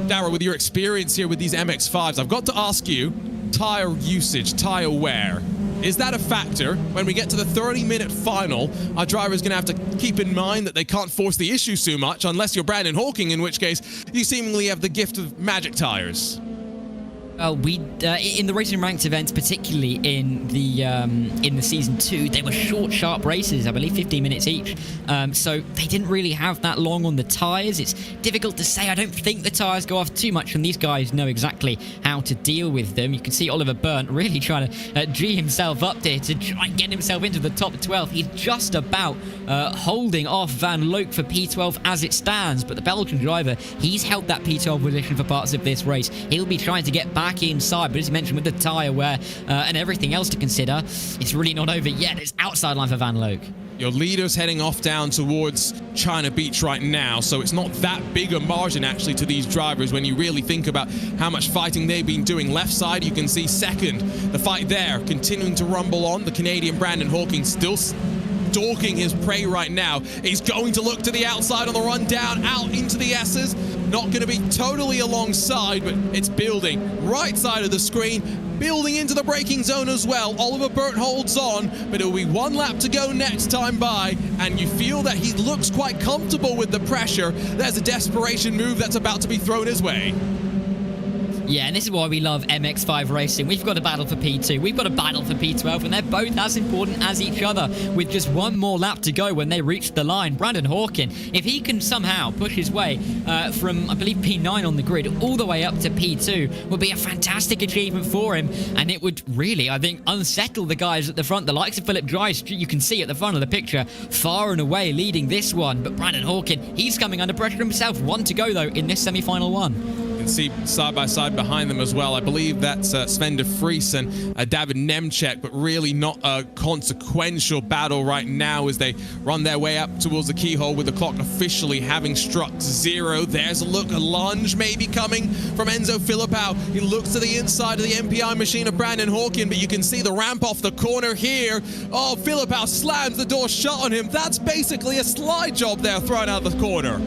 Darrell, with your experience here with these MX-5s, I've got to ask you, tire usage, tire wear. Is that a factor? When we get to the 30-minute final, our driver is going to have to keep in mind that they can't force the issue too much, unless you're Brandon Hawkin, in which case you seemingly have the gift of magic tires. We in the racing ranked events, particularly in the season 2, they were short, sharp races. I believe 15 minutes each. So they didn't really have that long on the tires. It's difficult to say. I don't think the tires go off too much, and these guys know exactly how to deal with them. You can see Oliver Burnt really trying to G himself up there to try and get himself into the top 12. He's just about holding off Van Loek for P12 as it stands, but the Belgian driver, he's held that P12 position for parts of this race. He'll be trying to get back inside, but as you mentioned, with the tyre wear and everything else to consider, it's really not over yet. It's outside line for Van Loek. Your leader's heading off down towards China Beach right now, so it's not that big a margin actually to these drivers when you really think about how much fighting they've been doing. Left side, you can see second. The fight there continuing to rumble on. The Canadian Brandon Hawkin still stalking his prey right now. He's going to look to the outside on the run down, out into the S's. Not going to be totally alongside, but it's building. Right side of the screen, building into the braking zone as well. Oliver Burnt holds on, but it'll be 1 lap to go next time by, and you feel that he looks quite comfortable with the pressure. There's a desperation move that's about to be thrown his way. Yeah, and this is why we love MX-5 racing. We've got a battle for P2, we've got a battle for P12, and they're both as important as each other. With just 1 more lap to go when they reach the line, Brandon Hawkin, if he can somehow push his way from, I believe, P9 on the grid all the way up to P2, would be a fantastic achievement for him, and it would really, I think, unsettle the guys at the front. The likes of Philip Dries, you can see at the front of the picture, far and away leading this one, but Brandon Hawkin, he's coming under pressure himself. 1 to go, though, in this semi-final one. can see side by side behind them as well. I believe that's Sven de Vries and David Nemček, but really not a consequential battle right now as they run their way up towards the keyhole with the clock officially having struck 0. There's a look, a lunge maybe coming from Enzo Filipao. He looks to the inside of the MPI machine of Brandon Hawkin, but you can see the ramp off the corner here. Oh, Filipao slams the door shut on him. That's basically a slide job there thrown out of the corner.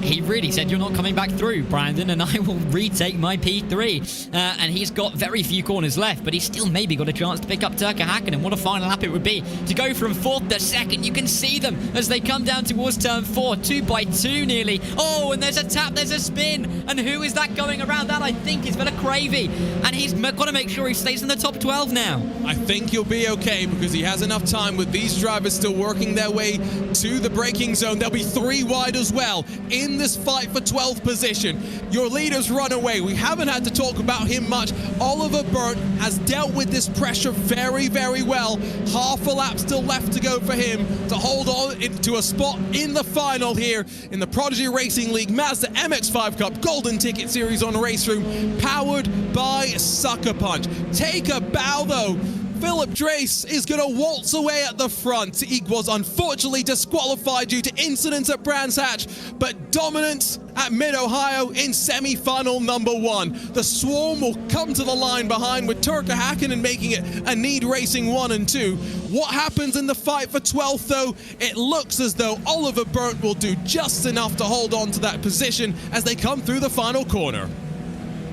He really said, "You're not coming back through, Brandon, and I will retake my P3." And he's got very few corners left, but he's still maybe got a chance to pick up Turkka Häkkinen. What a final lap it would be to go from 4th to 2nd. You can see them as they come down towards turn 4, 2 by 2 nearly. Oh, and there's a tap, there's a spin. And who is that going around? That, I think, is Vela Cravey. And he's got to make sure he stays in the top 12 now. I think he'll be okay because he has enough time with these drivers still working their way to the braking zone. They'll be 3 wide as well in this fight for 12th position. Your leaders run away. We haven't had to talk about him much. Oliver Berndt has dealt with this pressure very, very well. Half a lap still left to go for him to hold on to a spot in the final here in the Prodigy Racing League Mazda MX-5 Cup Golden Ticket Series on RaceRoom, powered by SuckerPunch. Take a bow though. Philip Drace is going to waltz away at the front. He was unfortunately disqualified due to incidents at Brands Hatch, but dominance at Mid-Ohio in semi-final number 1. The swarm will come to the line behind with Turkka Häkkinen making it a Need Racing 1 and 2. What happens in the fight for 12th though? It looks as though Oliver Berndt will do just enough to hold on to that position as they come through the final corner.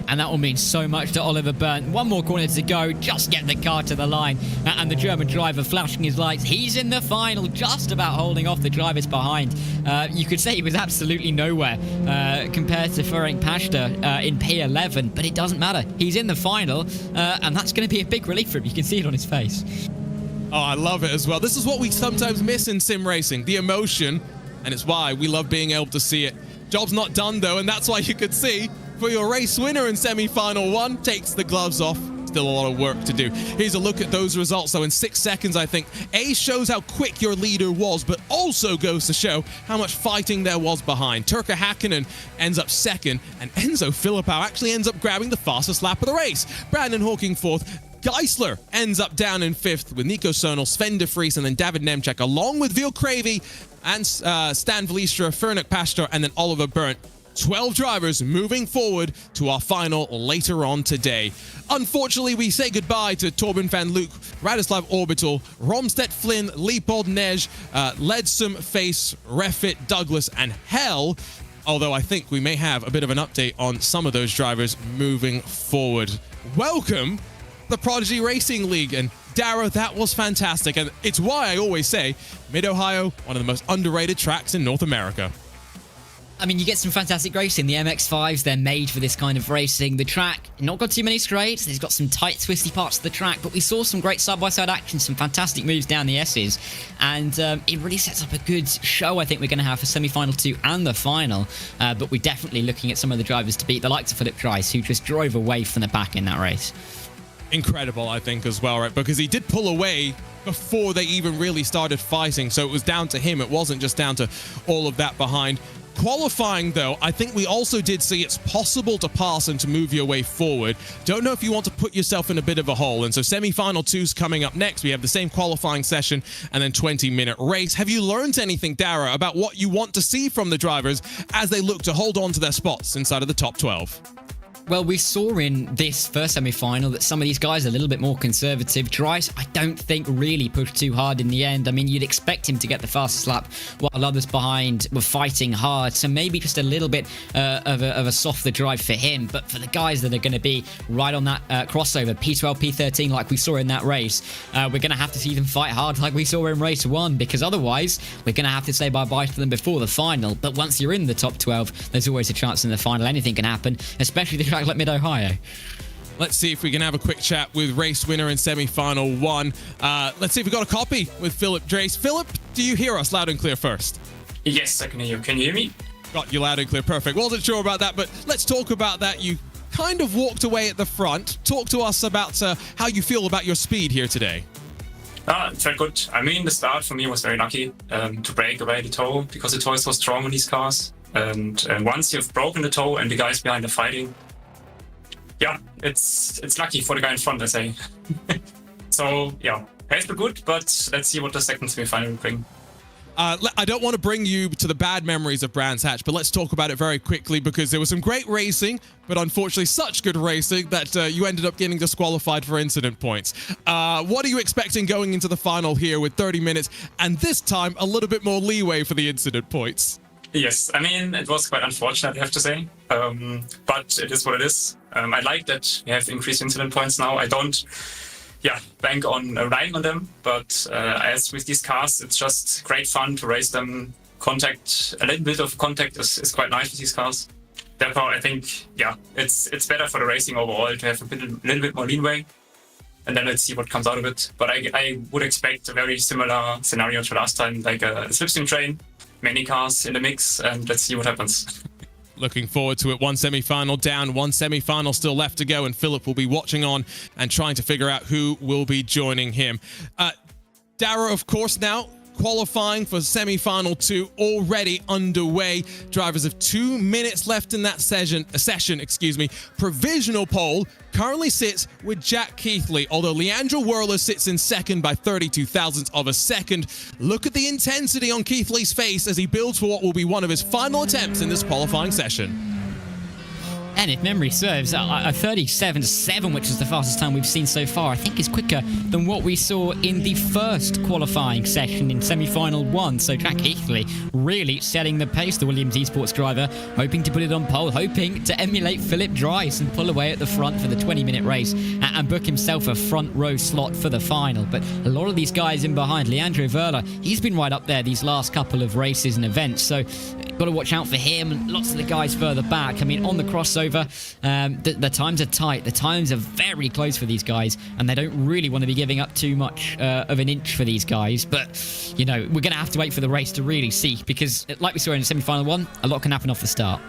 And that will mean so much to Oliver Berndt. 1 more corner to go, just get the car to the line. And the German driver flashing his lights. He's in the final, just about holding off the drivers behind. You could say he was absolutely nowhere compared to Ferenc Pasta in P11, but it doesn't matter. He's in the final, and that's going to be a big relief for him. You can see it on his face. Oh, I love it as well. This is what we sometimes miss in sim racing, the emotion, and it's why we love being able to see it. Job's not done though, and that's why you could see for your race winner in semi-final 1, takes the gloves off. Still a lot of work to do. Here's a look at those results, though, in 6 seconds, I think. A shows how quick your leader was, but also goes to show how much fighting there was behind. Turkka Häkkinen ends up 2nd, and Enzo Filipao actually ends up grabbing the fastest lap of the race. Brandon Hawkin 4th. Geisler ends up down in 5th with Nico Sernal, Sven de Vries, and then David Nemček, along with Vela Cravey and Stan Vliestra, Ferenc Pasta, and then Oliver Berndt. 12 drivers moving forward to our final later on today. Unfortunately, we say goodbye to Torben van Luke, Radislav Orbital, Romstedt Flynn, Leopold Nej, Ledsum, Face, Refit, Douglas, and Hell. Although I think we may have a bit of an update on some of those drivers moving forward. Welcome, the Prodigy Racing League. And Dara, that was fantastic. And it's why I always say Mid-Ohio, one of the most underrated tracks in North America. I mean, you get some fantastic racing. The MX-5s, they're made for this kind of racing. The track, not got too many straights. It's got some tight, twisty parts of the track, but we saw some great side-by-side action, some fantastic moves down the S's, and it really sets up a good show, I think, we're going to have for semi-final 2 and the final, but we're definitely looking at some of the drivers to beat, the likes of Philip Drace, who just drove away from the pack in that race. Incredible, I think, as well, right? Because he did pull away before they even really started fighting, so it was down to him. It wasn't just down to all of that behind. Qualifying, though, I think we also did see it's possible to pass and to move your way forward. Don't know if you want to put yourself in a bit of a hole. And so semi-final 2's coming up next. We have the same qualifying session and then 20-minute race. Have you learned anything, Dara, about what you want to see from the drivers as they look to hold on to their spots inside of the top 12? Well, we saw in this first semi-final that some of these guys are a little bit more conservative. Drace, I don't think really pushed too hard in the end. I mean, you'd expect him to get the fastest lap while others behind were fighting hard. So maybe just a little bit of a softer drive for him. But for the guys that are going to be right on that crossover, P12, P13, like we saw in that race, we're going to have to see them fight hard like we saw in race 1, because otherwise we're going to have to say bye-bye to them before the final. But once you're in the top 12, there's always a chance in the final. Anything can happen, especially the like Mid-Ohio. Let's see if we can have a quick chat with race winner in semi-final 1. Let's see if we got a copy with Philip Drace. Philip, do you hear us loud and clear first? Yes, I can hear you. Can you hear me? Got you loud and clear. Perfect. Wasn't sure about that, but let's talk about that. You kind of walked away at the front. Talk to us about how you feel about your speed here today. It felt good. I mean, the start for me was very lucky to break away the toe, because the toe is so strong on these cars. And once you've broken the toe and the guys behind are fighting, yeah, it's lucky for the guy in front, I say. So yeah, has been good, but let's see what the second semi-final will bring. I don't want to bring you to the bad memories of Brands Hatch, but let's talk about it very quickly because there was some great racing, but unfortunately such good racing that you ended up getting disqualified for incident points. What are you expecting going into the final here with 30 minutes and this time a little bit more leeway for the incident points? Yes, I mean, it was quite unfortunate, I have to say, but it is what it is. I like that we have increased incident points now. I don't bank on relying on them, but as with these cars, it's just great fun to race them. A little bit of contact is quite nice with these cars. Therefore, I think, it's better for the racing overall to have a little bit more leeway, and then let's see what comes out of it. But I would expect a very similar scenario to last time, like a slipstream train, many cars in the mix, and let's see what happens. Looking forward to it. One semi-final down, one semi-final still left to go, and Philip will be watching on and trying to figure out who will be joining him. Dara, of course, now qualifying for semi-final 2 already underway. Drivers have 2 minutes left in that session. Provisional pole currently sits with Jack Keithley, although Leandro Werler sits in second by 32 thousandths of a second. Look at the intensity on Keithley's face as he builds for what will be one of his final attempts in this qualifying session. And if memory serves, a 37.7, which is the fastest time we've seen so far, I think is quicker than what we saw in the first qualifying session in semi-final 1. So Jack Keithley really setting the pace, the Williams Esports driver, hoping to put it on pole, hoping to emulate Philip Dries and pull away at the front for the 20-minute race and book himself a front row slot for the final. But a lot of these guys in behind, Leandro Werler, he's been right up there these last couple of races and events, so got to watch out for him and lots of the guys further back. I mean, on the crossover, the times are tight. The times are very close for these guys, and they don't really want to be giving up too much of an inch for these guys. But, you know, we're going to have to wait for the race to really see, because like we saw in semi-final 1, a lot can happen off the start.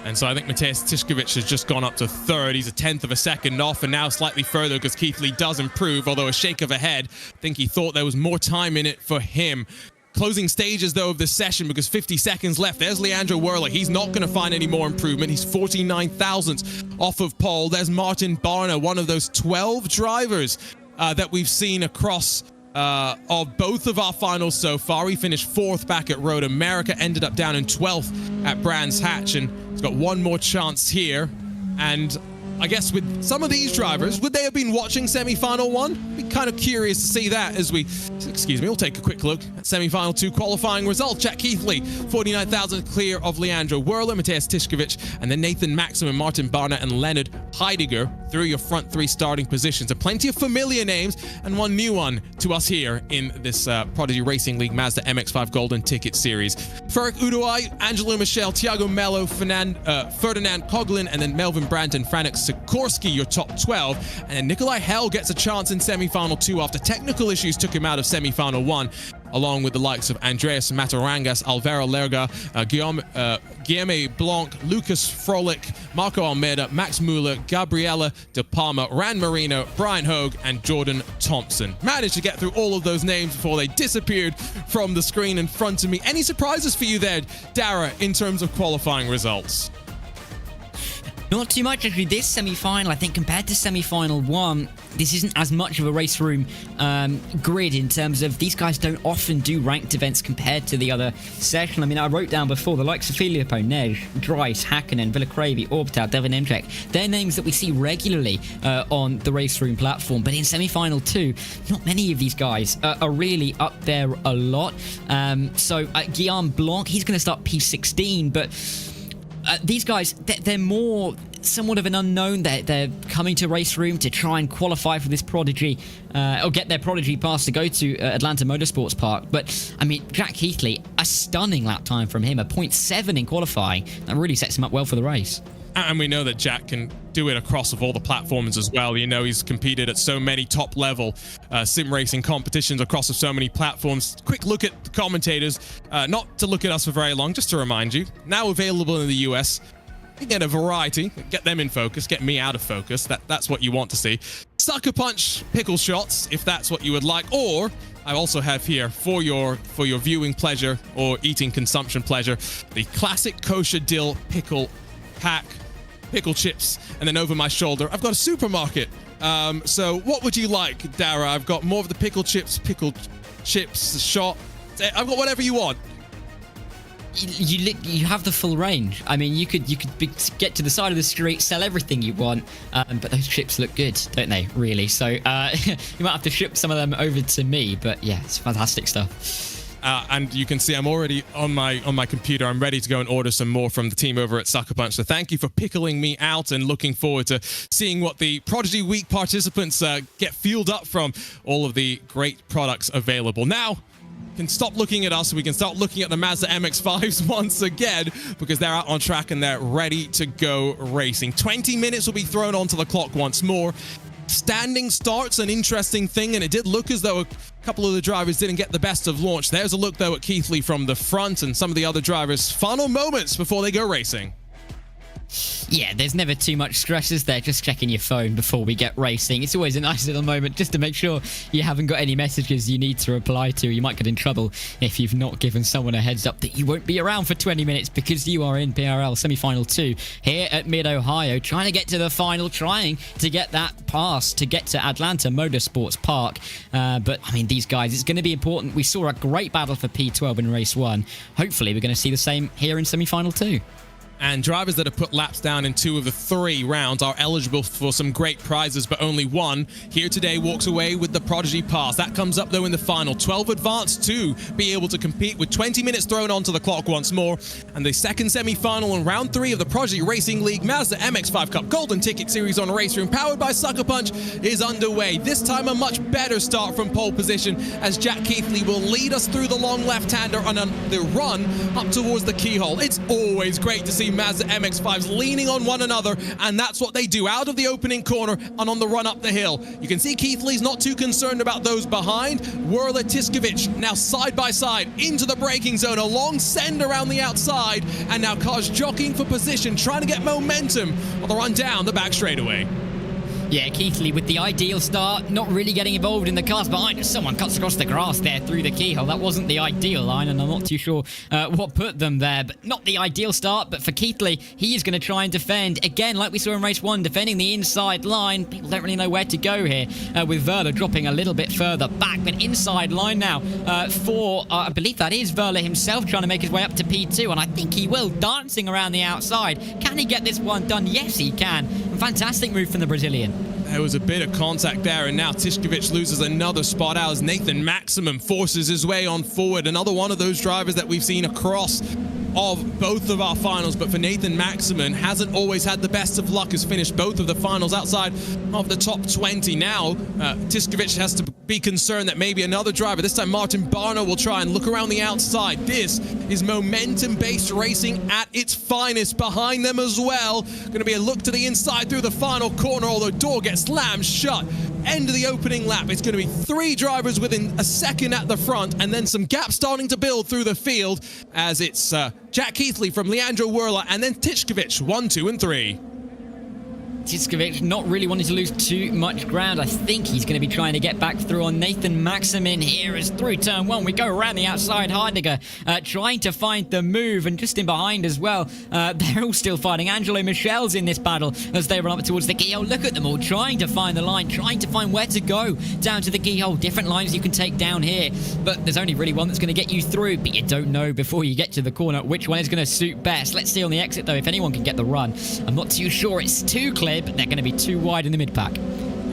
And so I think Mateusz Tiszkiewicz has just gone up to third. He's a tenth of a second off, and now slightly further because Keithley does improve, although a shake of a head. I think he thought there was more time in it for him. Closing stages, though, of this session, because 50 seconds left. There's Leandro Werler. He's not going to find any more improvement. He's 49 thousandths off of pole. There's Martin Barner, one of those 12 drivers that we've seen across of both of our finals so far. He finished 4th back at Road America, ended up down in 12th at Brands Hatch, and he's got one more chance here. And I guess with some of these drivers, would they have been watching semi-final 1? Be kind of curious to see that as we'll take a quick look at semi-final 2 qualifying results. Jack Keithley, 49,000 clear of Leandro Werler, Mateusz Tiszkiewicz, and then Nathan Maxim and Martin Barner and Leonard Heidegger through your front 3 starting positions. And plenty of familiar names and one new one to us here in this Prodigy Racing League Mazda MX-5 Golden Ticket Series. Ferric Udoai, Angelo Michel, Thiago Mello, Ferdinand Coughlin, and then Melvin Brandt and Franek Sikorsky, your top 12. And then Nikolai Hell gets a chance in semi-final 2 after technical issues took him out of semi-final 1, along with the likes of Andreas Matarangas, Alvaro Lerga, Guilherme Blanc, Lucas Frolik, Marco Almeida, Max Muller, Gabriela De Palma, Ran Marino, Brian Hogue, and Jordan Thompson. Managed to get through all of those names before they disappeared from the screen in front of me. Any surprises for you there, Dara, in terms of qualifying results? Not too much, actually. This semi-final, I think, compared to semi-final 1, this isn't as much of a RaceRoom grid in terms of these guys don't often do ranked events compared to the other session. I mean, I wrote down before the likes of Filippo, Nej, Dries, Hakkinen, Villacrevi, Orbital, Devin Emczak. They're names that we see regularly on the RaceRoom platform, but in semi-final 2, not many of these guys are really up there a lot. So Guillaume Blanc, he's going to start P16, but these guys, they're more somewhat of an unknown. They're coming to RaceRoom to try and qualify for this Prodigy, or get their Prodigy pass to go to Atlanta Motorsports Park. But, I mean, Jack Keithley, a stunning lap time from him, a 0.7 in qualifying. That really sets him up well for the race. And we know that Jack can do it across of all the platforms as well. You know, he's competed at so many top-level sim racing competitions across of so many platforms. Quick look at the commentators. Not to look at us for very long, just to remind you. Now available in the US. You get a variety. Get them in focus. Get me out of focus. That's what you want to see. Sucker Punch pickle shots, if that's what you would like, or I also have here for your viewing pleasure or eating consumption pleasure, the classic kosher dill pickle pack, pickle chips, and then over my shoulder I've got a supermarket. So what would you like, Dara? I've got more of the pickle chips shot. I've got whatever you want. You have the full range. I mean, you could get to the side of the street, sell everything you want, but those chips look good, don't they? Really. So you might have to ship some of them over to me. But yeah, it's fantastic stuff. And you can see I'm already on my computer. I'm ready to go and order some more from the team over at SuckerPunch. So thank you for pickling me out, and looking forward to seeing what the Prodigy Week participants get fueled up from all of the great products available. Now, can stop looking at us. We can start looking at the Mazda MX-5s once again, because they're out on track and they're ready to go racing. 20 minutes will be thrown onto the clock once more. Standing start's an interesting thing, and it did look as though a couple of the drivers didn't get the best of launch. There's a look, though, at Keithley from the front and some of the other drivers' final moments before they go racing. Yeah, there's never too much stress, is there? Just checking your phone before we get racing. It's always a nice little moment just to make sure you haven't got any messages you need to reply to. You might get in trouble if you've not given someone a heads up that you won't be around for 20 minutes because you are in PRL Semi-Final 2 here at Mid-Ohio, trying to get to the final, trying to get that pass to get to Atlanta Motorsports Park. But, I mean, these guys, it's going to be important. We saw a great battle for P12 in Race 1. Hopefully, we're going to see the same here in Semi-Final 2. And drivers that have put laps down in 2 of the 3 rounds are eligible for some great prizes, but only one here today walks away with the Prodigy Pass. That comes up, though, in the final. 12 advanced to be able to compete with 20 minutes thrown onto the clock once more. And the second semi-final in round 3 of the Prodigy Racing League Mazda MX-5 Cup Golden Ticket Series on RaceRoom, powered by SuckerPunch, is underway. This time a much better start from pole position, as Jack Keithley will lead us through the long left-hander on the run up towards the keyhole. It's always great to see Mazda MX-5s leaning on one another, and that's what they do out of the opening corner and on the run up the hill. You can see Keithley's not too concerned about those behind. Werler, Tiskovich now side by side into the braking zone, a long send around the outside, and now cars jockeying for position, trying to get momentum on the run down the back straightaway. Yeah, Keithley with the ideal start, not really getting involved in the cars behind us. Someone cuts across the grass there through the keyhole. That wasn't the ideal line, and I'm not too sure what put them there, but not the ideal start. But for Keithley, he is going to try and defend. Again, like we saw in Race 1, defending the inside line. People don't really know where to go here, with Werler dropping a little bit further back. But inside line now for, I believe that is Werler himself trying to make his way up to P2, and I think he will, dancing around the outside. Can he get this one done? Yes, he can. Fantastic move from the Brazilian. There was a bit of contact there, and now Tiskovich loses another spot out as Nathan Maximum forces his way on forward. Another one of those drivers that we've seen across of both of our finals, but for Nathan Maximum, hasn't always had the best of luck, has finished both of the finals outside of the top 20. Now, Tiskovich has to be concerned that maybe another driver, this time Martin Barno, will try and look around the outside. This is momentum-based racing at its finest. Behind them as well, going to be a look to the inside through the final corner, although door gets slammed shut. End of the opening lap. It's going to be 3 drivers within a second at the front, and then some gaps starting to build through the field as it's Jack Keithley from Leandro Werler, and then Tiskovich 1, 2, and 3. Tiskovich not really wanting to lose too much ground. I think he's going to be trying to get back through on Nathan Maximin here as through turn 1 we go around the outside. Heidegger trying to find the move, and just in behind as well, they're all still fighting. Angelo Michel's in this battle as they run up towards the keyhole. Look at them all trying to find the line, trying to find where to go down to the keyhole. Different lines you can take down here, but there's only really one that's going to get you through, but you don't know before you get to the corner which one is going to suit best. Let's see on the exit though if anyone can get the run. I'm not too sure. It's too clear, but they're going to be too wide in the mid-pack.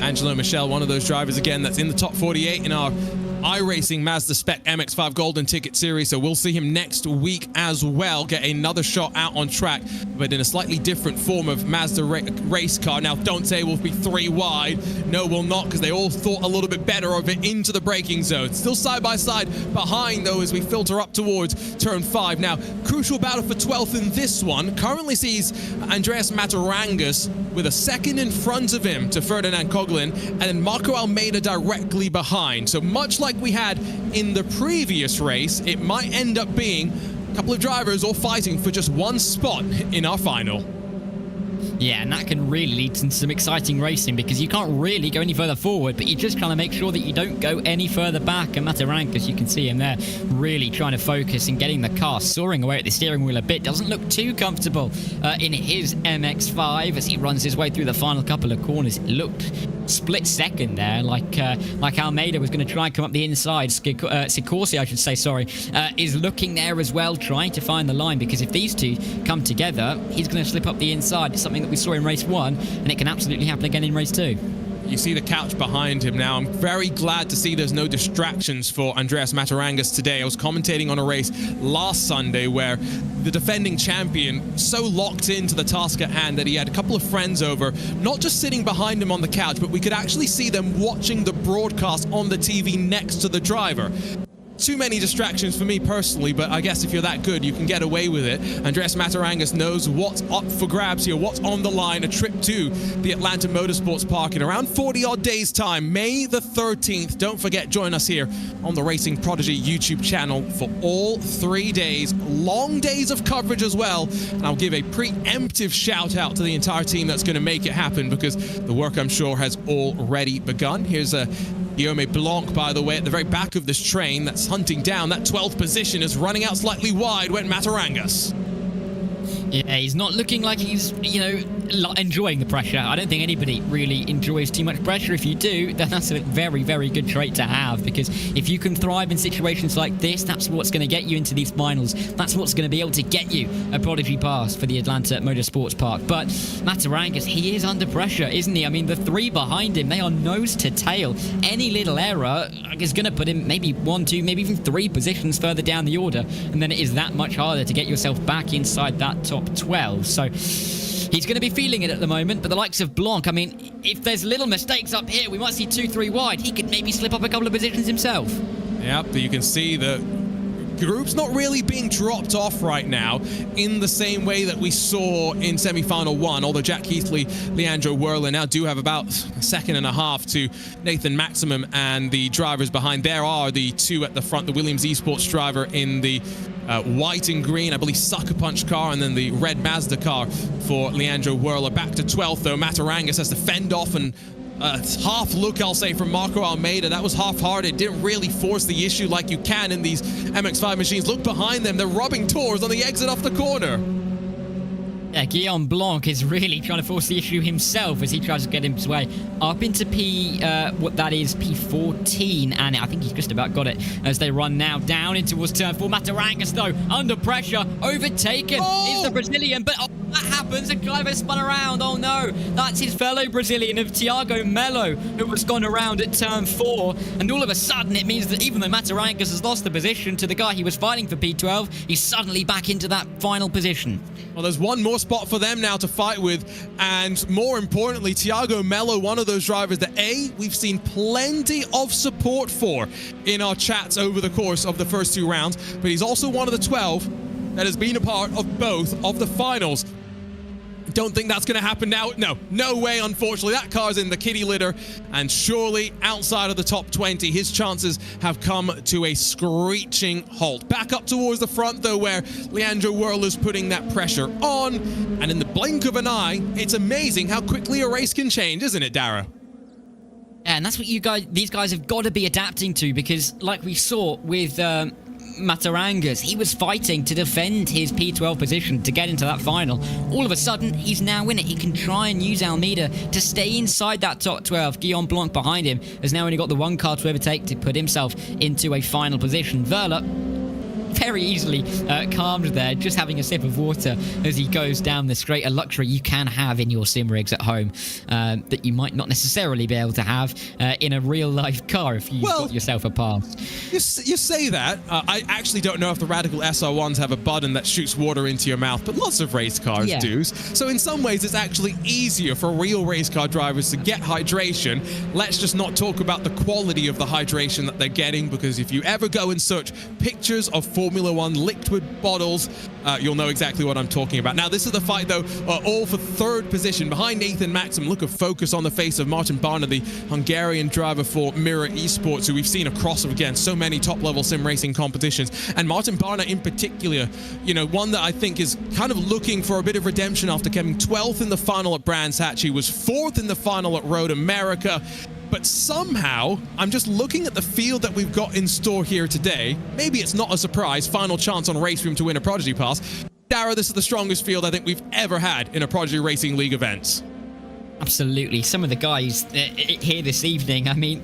Angelo Michel, one of those drivers again that's in the top 48 in our iRacing Mazda Spec MX-5 Golden Ticket Series, so we'll see him next week as well, get another shot out on track, but in a slightly different form of Mazda race car. Now, don't say we'll be 3 wide. No, we'll not, because they all thought a little bit better of it into the braking zone. Still side by side behind, though, as we filter up towards turn 5. Now, crucial battle for 12th in this one. Currently sees Andreas Matarangas with a second in front of him to Ferdinand Coughlin, and then Marco Almeida directly behind. So much like we had in the previous race, it might end up being a couple of drivers all fighting for just one spot in our final. Yeah, and that can really lead to some exciting racing because you can't really go any further forward, but you're just trying to make sure that you don't go any further back. And Matarangas, you can see him there really trying to focus and getting the car soaring away at the steering wheel a bit. Doesn't look too comfortable in his MX-5 as he runs his way through the final couple of corners. It looked split second there, like Almeida was going to try and come up the inside. Sicorsi, I should say, sorry, is looking there as well, trying to find the line, because if these two come together, he's going to slip up the inside. It's something that we saw in race 1, and it can absolutely happen again in race 2. You see the couch behind him now. I'm very glad to see there's no distractions for Andreas Matarangas today. I was commentating on a race last Sunday where the defending champion so locked into the task at hand that he had a couple of friends over, not just sitting behind him on the couch, but we could actually see them watching the broadcast on the TV next to the driver. Too many distractions for me personally, but I guess if you're that good, you can get away with it. Andreas Matarangas knows what's up for grabs here, what's on the line. A trip to the Atlanta Motorsports Park in around 40-odd days' time, May the 13th. Don't forget, join us here on the Racing Prodigy YouTube channel for all 3 days. Long days of coverage as well. And I'll give a preemptive shout out to the entire team that's going to make it happen, because the work, I'm sure, has already begun. Here's a Guillaume Blanc, by the way, at the very back of this train that's hunting down that 12th position, is running out slightly wide when Matarangas. Yeah, he's not looking like he's, enjoying the pressure. I don't think anybody really enjoys too much pressure. If you do, then that's a very, very good trait to have, because if you can thrive in situations like this, that's what's going to get you into these finals. That's what's going to be able to get you a Prodigy pass for the Atlanta Motorsports Park. But Matarangas, he is under pressure, isn't he? I mean, the 3 behind him, they are nose to tail. Any little error is going to put him maybe 1, 2, maybe even 3 positions further down the order, and then it is that much harder to get yourself back inside that top 12. So he's going to be feeling it at the moment, but the likes of Blanc, I mean, if there's little mistakes up here, we might see 2, 3 wide. He could maybe slip up a couple of positions himself. Yep, but you can see the group's not really being dropped off right now in the same way that we saw in semi-final 1, although Jack Heatley, Leandro Werler now do have about a second and a half to Nathan Maximum and the drivers behind. There are the 2 at the front, the Williams Esports driver in the white and green, I believe, SuckerPunch car, and then the red Mazda car for Leandro Werler. Back to 12th, though. Matarangas has to fend off, and half look, I'll say, from Marco Almeida. That was half-hearted. Didn't really force the issue like you can in these MX-5 machines. Look behind them. They're rubbing tours on the exit off the corner. Yeah, Guillaume Blanc is really trying to force the issue himself as he tries to get his way up into P14, and I think he's just about got it as they run now down in towards turn 4. Matarangas, though, under pressure, overtaken is the Brazilian, but that happens. The driver spun around. Oh no, that's his fellow Brazilian of Thiago Melo, who was gone around at turn 4, and all of a sudden it means that even though Matarangas has lost the position to the guy he was fighting for P12, he's suddenly back into that final position. Well, there's one more spot for them now to fight with, and more importantly, Thiago Melo, one of those drivers that we've seen plenty of support for in our chats over the course of the first 2 rounds, but he's also one of the 12 that has been a part of both of the finals. Don't think that's going to happen now. No way, unfortunately. That car's in the kitty litter, and surely outside of the top 20, his chances have come to a screeching halt. Back up towards the front, though, where Leandro Werler's putting that pressure on, and in the blink of an eye, it's amazing how quickly a race can change, isn't it, Dara? And that's what these guys have got to be adapting to, because like we saw with Matarangas, he was fighting to defend his P12 position to get into that final. All of a sudden, he's now in it. He can try and use Almeida to stay inside that top 12. Guillaume Blanc behind him has now only got the 1 car to overtake to put himself into a final position. Werler very easily calmed there, just having a sip of water as he goes down the straight. A luxury you can have in your sim rigs at home that you might not necessarily be able to have in a real life car if you've got yourself a pass. You say that. I actually don't know if the Radical SR1s have a button that shoots water into your mouth, but lots of race cars do. So in some ways, it's actually easier for real race car drivers to get hydration. Let's just not talk about the quality of the hydration that they're getting, because if you ever go and search pictures of Formula Formula One liquid bottles, you'll know exactly what I'm talking about. Now, this is the fight, though, all for third position. Behind Nathan Maxim, look of focus on the face of Martin Barna, the Hungarian driver for Mirror Esports, who we've seen across against so many top-level sim racing competitions. And Martin Barna in particular, you know, one that I think is kind of looking for a bit of redemption after coming 12th in the final at Brands Hatch. He was 4th in the final at Road America. But somehow, I'm just looking at the field that we've got in store here today. Maybe it's not a surprise, final chance on RaceRoom to win a Prodigy Pass. Dara, this is the strongest field I think we've ever had in a Prodigy Racing League events. Absolutely. Some of the guys here this evening, I mean,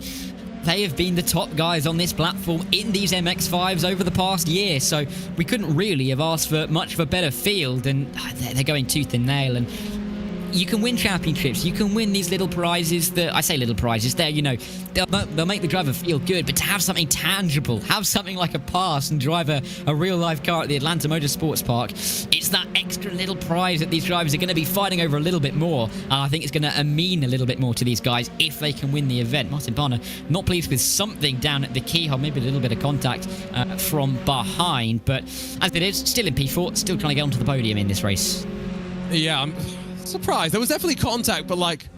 they have been the top guys on this platform in these MX-5s over the past year, so we couldn't really have asked for much of a better field, and they're going tooth and nail. And you can win championships, you can win these little prizes that, I say little prizes, they're, you know, they'll make the driver feel good, but to have something tangible, have something like a pass and drive a real life car at the Atlanta Motorsports Park, it's that extra little prize that these drivers are going to be fighting over a little bit more. I think it's going to mean a little bit more to these guys if they can win the event. Martin Barna not pleased with something down at the keyhole, maybe a little bit of contact from behind, but as it is, still in P4, still trying to get onto the podium in this race. Yeah, I'm surprised. There was definitely contact, but like,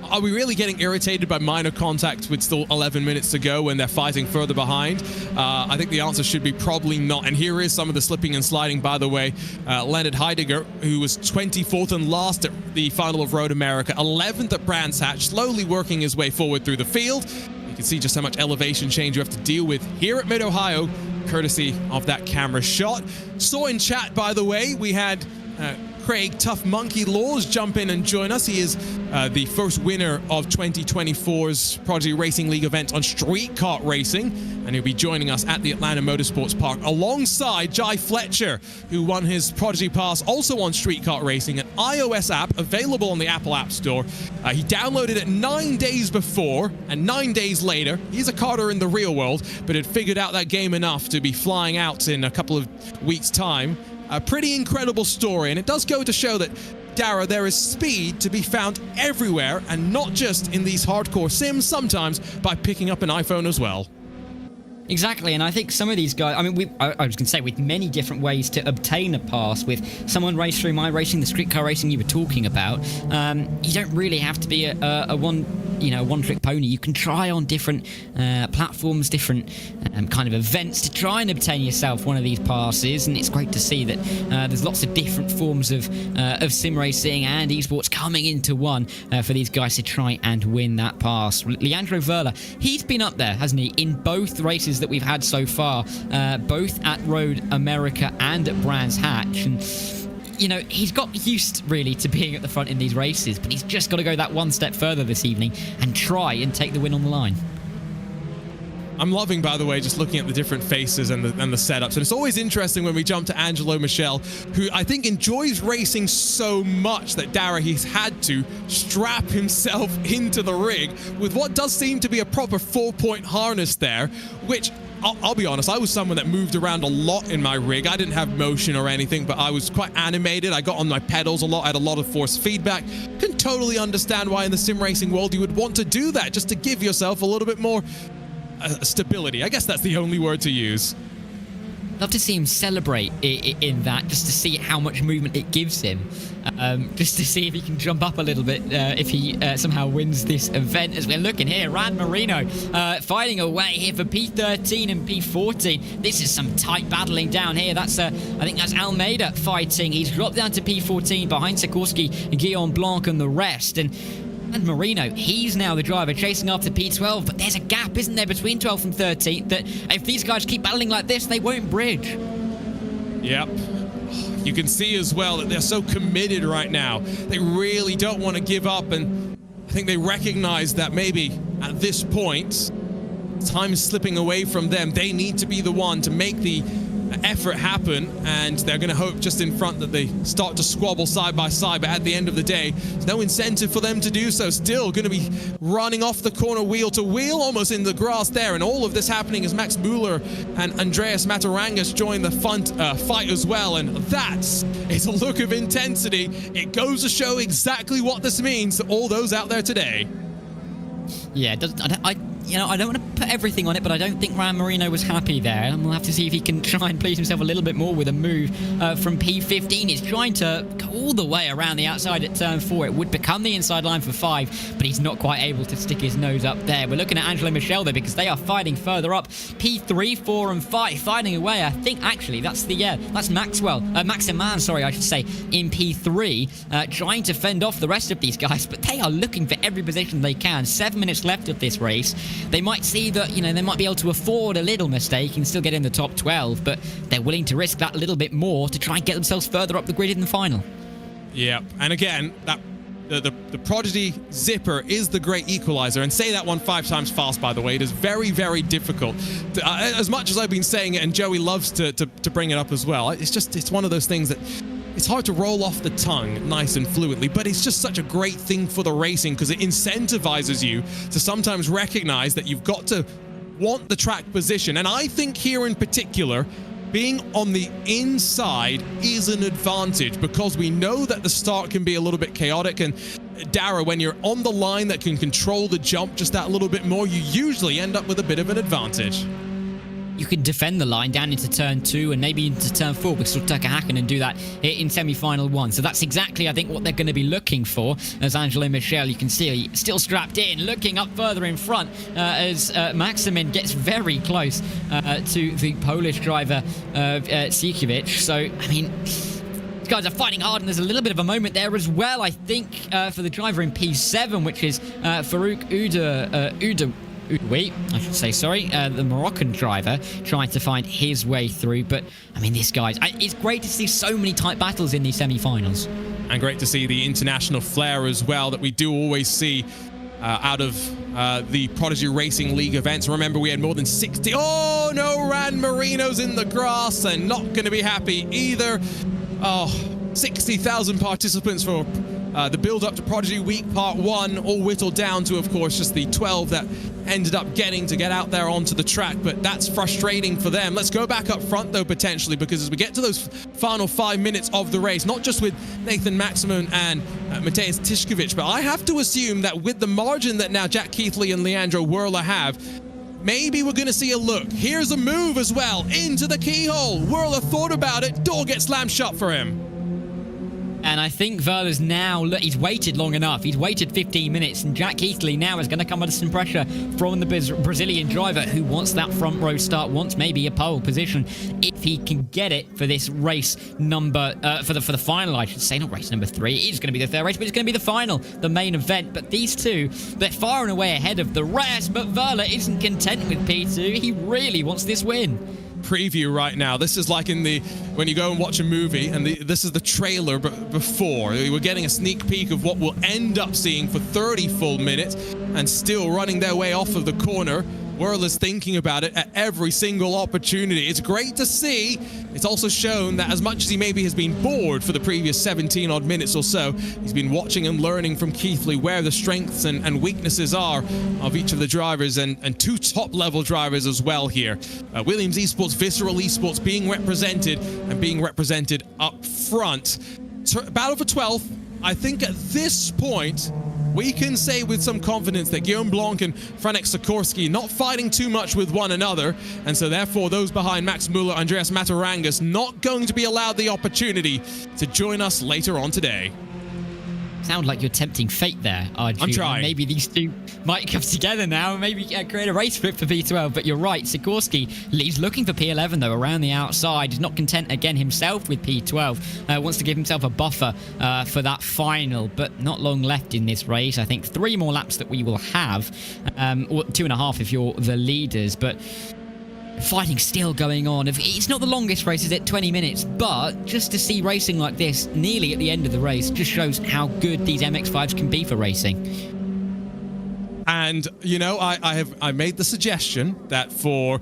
are we really getting irritated by minor contact with still 11 minutes to go when they're fighting further behind? I think the answer should be probably not. And here is some of the slipping and sliding, by the way. Leonard Heidegger, who was 24th and last at the final of Road America, 11th at Brands Hatch, slowly working his way forward through the field. You can see just how much elevation change you have to deal with here at Mid-Ohio, courtesy of that camera shot. Saw in chat, by the way, we had Craig Tough Monkey Laws jump in and join us. He is the first winner of 2024's Prodigy Racing League event on street kart racing, and he'll be joining us at the Atlanta Motorsports Park alongside Jai Fletcher, who won his Prodigy Pass also on street kart racing, an iOS app available on the Apple App Store. He downloaded it 9 days before, and 9 days later, he's a karter in the real world, but had figured out that game enough to be flying out in a couple of weeks' time. A pretty incredible story, and it does go to show that, Dara, there is speed to be found everywhere, and not just in these hardcore sims, sometimes by picking up an iPhone as well. Exactly, and I think some of these guys, I mean, I was going to say, with many different ways to obtain a pass, with someone RaceRoom iRacing, the street car racing you were talking about, you don't really have to be a one-trick pony. You can try on different platforms, different kind of events to try and obtain yourself one of these passes, and it's great to see that there's lots of different forms of sim racing and esports coming into one for these guys to try and win that pass. Leandro Verla, he's been up there, hasn't he, in both races that we've had so far, both at Road America and at Brands Hatch, and you know, he's got used really to being at the front in these races, but he's just got to go that one step further this evening and try and take the win on the line. I'm loving, by the way, just looking at the different faces and the setups. And it's always interesting when we jump to Angelo Michel, who I think enjoys racing so much that, Dara, he's had to strap himself into the rig with what does seem to be a proper 4-point harness there, which, I'll be honest, I was someone that moved around a lot in my rig. I didn't have motion or anything, but I was quite animated. I got on my pedals a lot, I had a lot of force feedback. Can totally understand why in the sim racing world you would want to do that, just to give yourself a little bit more stability. I guess that's the only word to use. Love to see him celebrate in that, just to see how much movement it gives him. Just to see if he can jump up a little bit if he somehow wins this event. As we're looking here, Ran Marino fighting away here for P13 and P14. This is some tight battling down here. That's I think that's Almeida fighting. He's dropped down to P14 behind Sikorsky, Guillaume Blanc and the rest. And Marino, he's now the driver chasing after P12, but there's a gap, isn't there, between 12th and 13th, that if these guys keep battling like this, they won't bridge. Yep. You can see as well that they're so committed right now. They really don't want to give up, and I think they recognize that maybe at this point, time is slipping away from them. They need to be the one to make the effort happen, and they're going to hope just in front that they start to squabble side by side, but at the end of the day, there's no incentive for them to do so. Still going to be running off the corner wheel to wheel, almost in the grass there, and all of this happening as Max Mueller and Andreas Matarangas join the fight as well, and that is a look of intensity. It goes to show exactly what this means to all those out there today. Yeah, you know, I don't want to put everything on it, but I don't think Ryan Marino was happy there. And we'll have to see if he can try and please himself a little bit more with a move from P15. He's trying to go all the way around the outside at turn 4. It would become the inside line for 5, but he's not quite able to stick his nose up there. We're looking at Angelo Michel though, because they are fighting further up. P3, 4, and 5 fighting away. I think actually that's Maximan, sorry, I should say, in P3, trying to fend off the rest of these guys, but they are looking for every position they can. 7 minutes left of this race. They might see that, you know, they might be able to afford a little mistake and still get in the top 12, but they're willing to risk that little bit more to try and get themselves further up the grid in the final. Yeah, and again, that the Prodigy Zipper is the great equalizer, and say that one 5 times fast, by the way. It is very, very difficult. As much as I've been saying it, and Joey loves to bring it up as well, it's one of those things that it's hard to roll off the tongue nice and fluently, but it's just such a great thing for the racing because it incentivizes you to sometimes recognize that you've got to want the track position. And I think here in particular, being on the inside is an advantage because we know that the start can be a little bit chaotic. And Dara, when you're on the line that can control the jump just that little bit more, you usually end up with a bit of an advantage. You can defend the line down into turn 2 and maybe into turn 4 because Turka Hakkinen do that in semi-final 1. So that's exactly, I think, what they're going to be looking for. As Angelo Michel, you can see, still strapped in, looking up further in front as Maximin gets very close to the Polish driver, Sikiewicz. So, I mean, these guys are fighting hard, and there's a little bit of a moment there as well, I think, for the driver in P7, which is Farouk I should say, sorry, the Moroccan driver trying to find his way through. But, I mean, this guy's... It's great to see so many tight battles in these semi-finals. And great to see the international flair as well that we do always see out of the Prodigy Racing League events. Remember, we had more than 60... Oh, no, Ryan Marino's in the grass and not going to be happy either. Oh, 60,000 participants for... the build-up to Prodigy Week Part 1, all whittled down to, of course, just the 12 that ended up getting to get out there onto the track, but that's frustrating for them. Let's go back up front, though, potentially, because as we get to those final 5 minutes of the race, not just with Nathan Maximin and Mateusz Tiszkiewicz, but I have to assume that with the margin that now Jack Keithley and Leandro Werle have, maybe we're going to see a look. Here's a move as well, into the keyhole. Werle thought about it, door gets slammed shut for him. And I think Werle's now, look, he's waited long enough. He's waited 15 minutes, and Jack Keithley now is going to come under some pressure from the Brazilian driver who wants that front row start, wants maybe a pole position if he can get it for this race number, for the final, I should say, not race number 3. It is going to be the third race, but it's going to be the final, the main event. But these two, they're far and away ahead of the rest, but Werle isn't content with P2. He really wants this win. Preview right now. This is like when you go and watch a movie, and this is the trailer before. We're getting a sneak peek of what we'll end up seeing for 30 full minutes, and still running their way off of the corner. Werle's thinking about it at every single opportunity. It's great to see. It's also shown that as much as he maybe has been bored for the previous 17 odd minutes or so, he's been watching and learning from Keithley where the strengths and weaknesses are of each of the drivers, and 2 top level drivers as well here. Williams Esports, Visceral Esports being represented up front. Battle for 12th. I think at this point, we can say with some confidence that Guillaume Blanc and Franek Sikorsky not fighting too much with one another, and so therefore those behind Max Muller, Andreas Matarangas not going to be allowed the opportunity to join us later on today. Sound like you're tempting fate there, RG. I'm trying. Maybe these two might come together now and maybe create a race split for P12, but you're right. Sikorsky, he's looking for P11 though, around the outside. He's not content again himself with P12. Wants to give himself a buffer for that final, but not long left in this race. I think 3 more laps that we will have, or 2.5 if you're the leaders, but fighting still going on. It's not the longest race, is it? 20 minutes. But just to see racing like this nearly at the end of the race just shows how good these MX-5s can be for racing. And, you know, I made the suggestion that for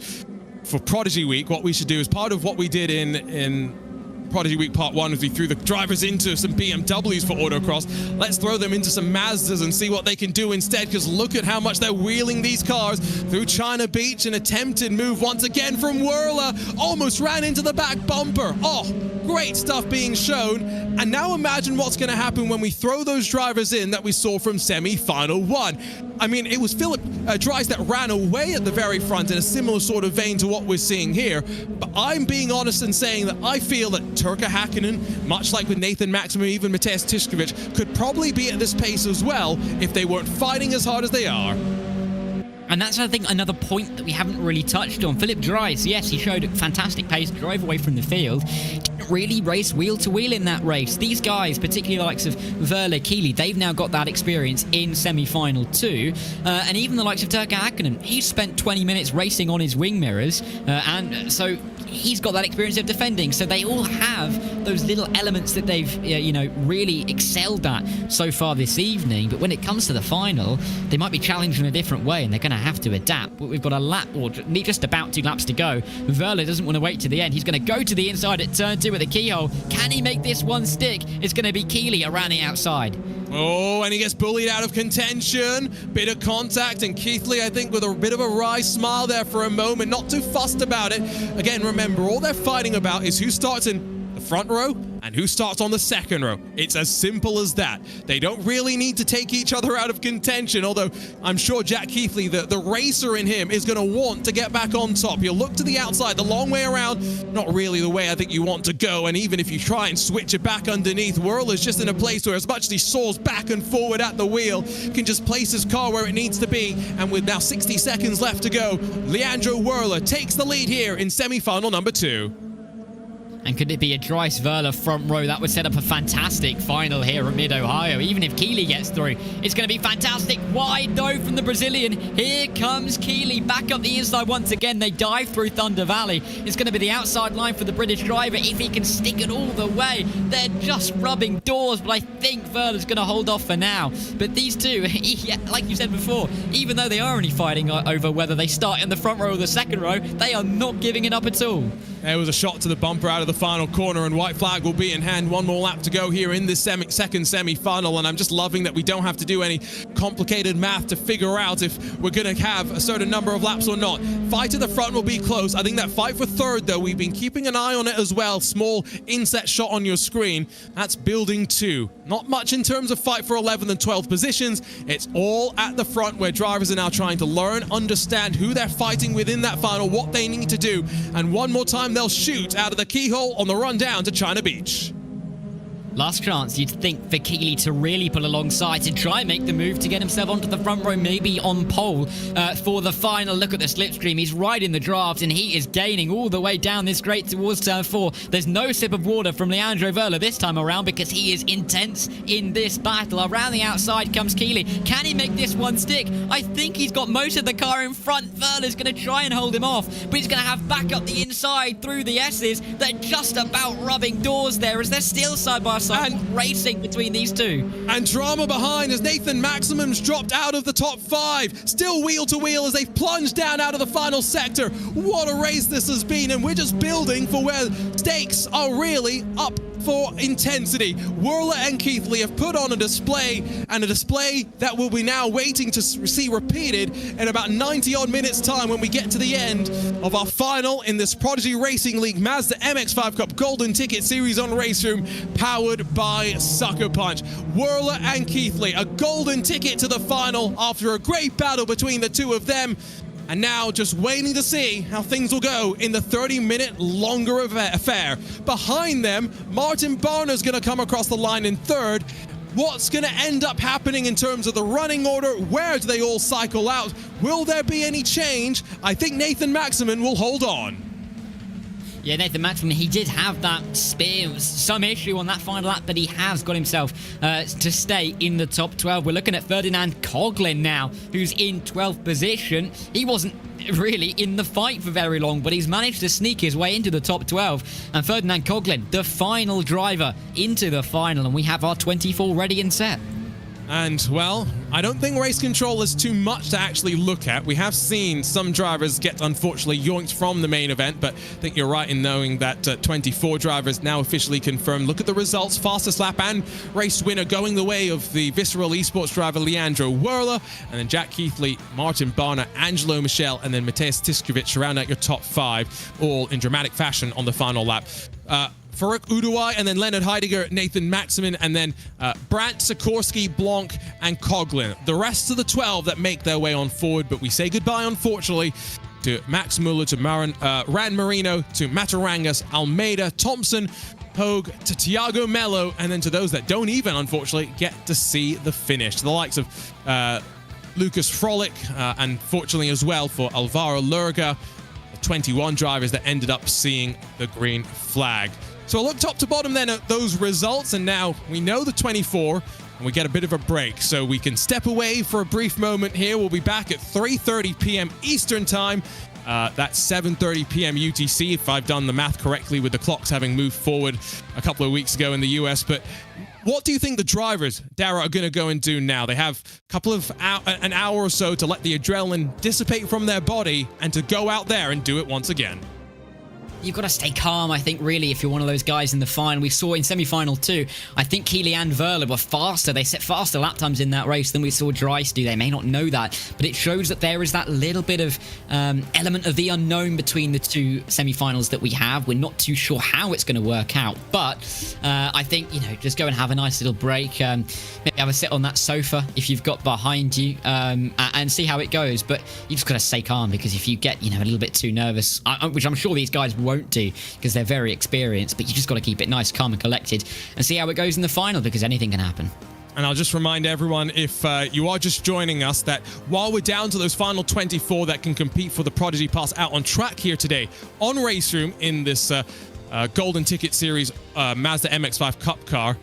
Prodigy Week, what we should do is part of what we did in Prodigy Week Part 1 as we threw the drivers into some BMWs for autocross. Let's throw them into some Mazdas and see what they can do instead, because look at how much they're wheeling these cars through China Beach. An attempted move once again from Werle. Almost ran into the back bumper. Oh, Great stuff being shown. And now imagine what's going to happen when we throw those drivers in that we saw from semi-final 1. I mean, it was Philip Dries that ran away at the very front in a similar sort of vein to what we're seeing here. But I'm being honest in saying that I feel that Turkka Häkkinen, much like with Nathan Maximum, even Mateusz Tiszkiewicz, could probably be at this pace as well if they weren't fighting as hard as they are. And that's, I think, another point that we haven't really touched on. Philip Dries, yes, he showed a fantastic pace, drove away from the field. Didn't really race wheel to wheel in that race. These guys, particularly the likes of Verla, Keeley, they've now got that experience in semi-final 2. And even the likes of Turkka Häkkinen, he's spent 20 minutes racing on his wing mirrors. And so he's got that experience of defending. So they all have those little elements that they've, really excelled at so far this evening. But when it comes to the final, they might be challenged in a different way, and they're going to have to adapt. But we've got a lap, or just about 2 laps to go. Verla doesn't want to wait to the end. He's going to go to the inside at turn 2 at the keyhole. Can he make this one stick? It's going to be Keeley around the outside. Oh, and he gets bullied out of contention. Bit of contact, and Keithley, I think, with a bit of a wry smile there for a moment, not too fussed about it. Again, remember, all they're fighting about is who starts in the front row and who starts on the second row. It's as simple as that. They don't really need to take each other out of contention, although I'm sure Jack Keithley, the racer in him, is going to want to get back on top. He'll look to the outside, the long way around, not really the way I think you want to go, and even if you try and switch it back underneath, Whirler's just in a place where as much as he soars back and forward at the wheel, can just place his car where it needs to be, and with now 60 seconds left to go, Leandro Whirler takes the lead here in semi-final number 2. And could it be a Dries Verla front row? That would set up a fantastic final here at Mid-Ohio. Even if Keeley gets through, it's going to be fantastic. Wide though from the Brazilian. Here comes Keeley back up the inside once again. They dive through Thunder Valley. It's going to be the outside line for the British driver if he can stick it all the way. They're just rubbing doors, but I think Verla's going to hold off for now. But these two, like you said before, even though they are only fighting over whether they start in the front row or the second row, they are not giving it up at all. There was a shot to the bumper out of the final corner, and white flag will be in hand. One more lap to go here in this second semi-final, and I'm just loving that we don't have to do any complicated math to figure out if we're going to have a certain number of laps or not. Fight at the front will be close. I think that fight for third, though, we've been keeping an eye on it as well. Small inset shot on your screen. That's building 2. Not much in terms of fight for 11th and 12th positions. It's all at the front where drivers are now trying to learn, understand who they're fighting within that final, what they need to do, and one more time they'll shoot out of the keyhole on the run down to China Beach. Last chance, you'd think, for Keeley to really pull alongside to try and make the move to get himself onto the front row, maybe on pole for the final. Look at the slipstream. He's right in the draft, and he is gaining all the way down this straight towards turn 4. There's no sip of water from Leandro Verla this time around because he is intense in this battle. Around the outside comes Keeley. Can he make this one stick? I think he's got most of the car in front. Verla's going to try and hold him off, but he's going to have back up the inside through the S's. They're just about rubbing doors there as they're still side by side. And racing between these two. And drama behind as Nathan Maximum's dropped out of the top 5. Still wheel to wheel as they've plunged down out of the final sector. What a race this has been, and we're just building for where stakes are really up for intensity. Whirler and Keithley have put on a display, and a display that we'll be now waiting to see repeated in about 90-odd minutes time when we get to the end of our final in this Prodigy Racing League Mazda MX-5 Cup Golden Ticket Series on RaceRoom, powered by SuckerPunch. Whirler and Keithley, a golden ticket to the final after a great battle between the two of them. And now just waiting to see how things will go in the 30-minute longer affair. Behind them, Martin Barner's going to come across the line in third. What's going to end up happening in terms of the running order? Where do they all cycle out? Will there be any change? I think Nathan Maximum will hold on. Yeah, Nathan Maximum, he did have that spin, some issue on that final lap, but he has got himself to stay in the top 12. We're looking at Ferdinand Coughlin now, who's in 12th position. He wasn't really in the fight for very long, but he's managed to sneak his way into the top 12. And Ferdinand Coughlin, the final driver into the final, and we have our 24 ready and set. And, well, I don't think race control is too much to actually look at. We have seen some drivers get, unfortunately, yoinked from the main event, but I think you're right in knowing that 24 drivers now officially confirmed. Look at the results. Fastest lap and race winner going the way of the Visceral Esports driver Leandro Whirler, and then Jack Keithley, Martin Barner, Angelo Michel, and then Mateusz Tiszkiewicz round out your top 5, all in dramatic fashion on the final lap. Farouk Uduai, and then Leonard Heidegger, Nathan Maximin, and then Brandt, Sikorsky, Blanc, and Coughlin. The rest of the 12 that make their way on forward, but we say goodbye, unfortunately, to Max Muller, to Ran Marino, to Matarangas, Almeida, Thompson, Hogue, to Thiago Melo, and then to those that don't even, unfortunately, get to see the finish. The likes of Lucas Frolic, and fortunately as well for Alvaro Lurga, the 21 drivers that ended up seeing the green flag. So I'll look top to bottom then at those results, and now we know the 24, and we get a bit of a break, so we can step away for a brief moment here. We'll be back at 3:30 p.m. Eastern Time. That's 7:30 p.m. UTC, if I've done the math correctly, with the clocks having moved forward a couple of weeks ago in the US. But what do you think the drivers, Dara, are going to go and do now? They have a couple of an hour or so to let the adrenaline dissipate from their body and to go out there and do it once again. You've got to stay calm, I think, really, if you're one of those guys in the final. We saw in semi-final too, I think Keely and Verla were faster. They set faster lap times in that race than we saw Dries do. They may not know that, but it shows that there is that little bit of element of the unknown between the two semi-finals that we have. We're not too sure how it's going to work out, but I think, you know, just go and have a nice little break. Maybe have a sit on that sofa if you've got behind you, and see how it goes. But you just got to stay calm, because if you get, you know, a little bit too nervous, which I'm sure these guys won't do because they're very experienced, but you just got to keep it nice, calm and collected and see how it goes in the final, because anything can happen. And I'll just remind everyone, if you are just joining us, that while we're down to those final 24 that can compete for the Prodigy Pass out on track here today on RaceRoom in this Golden Ticket Series Mazda MX-5 Cup car,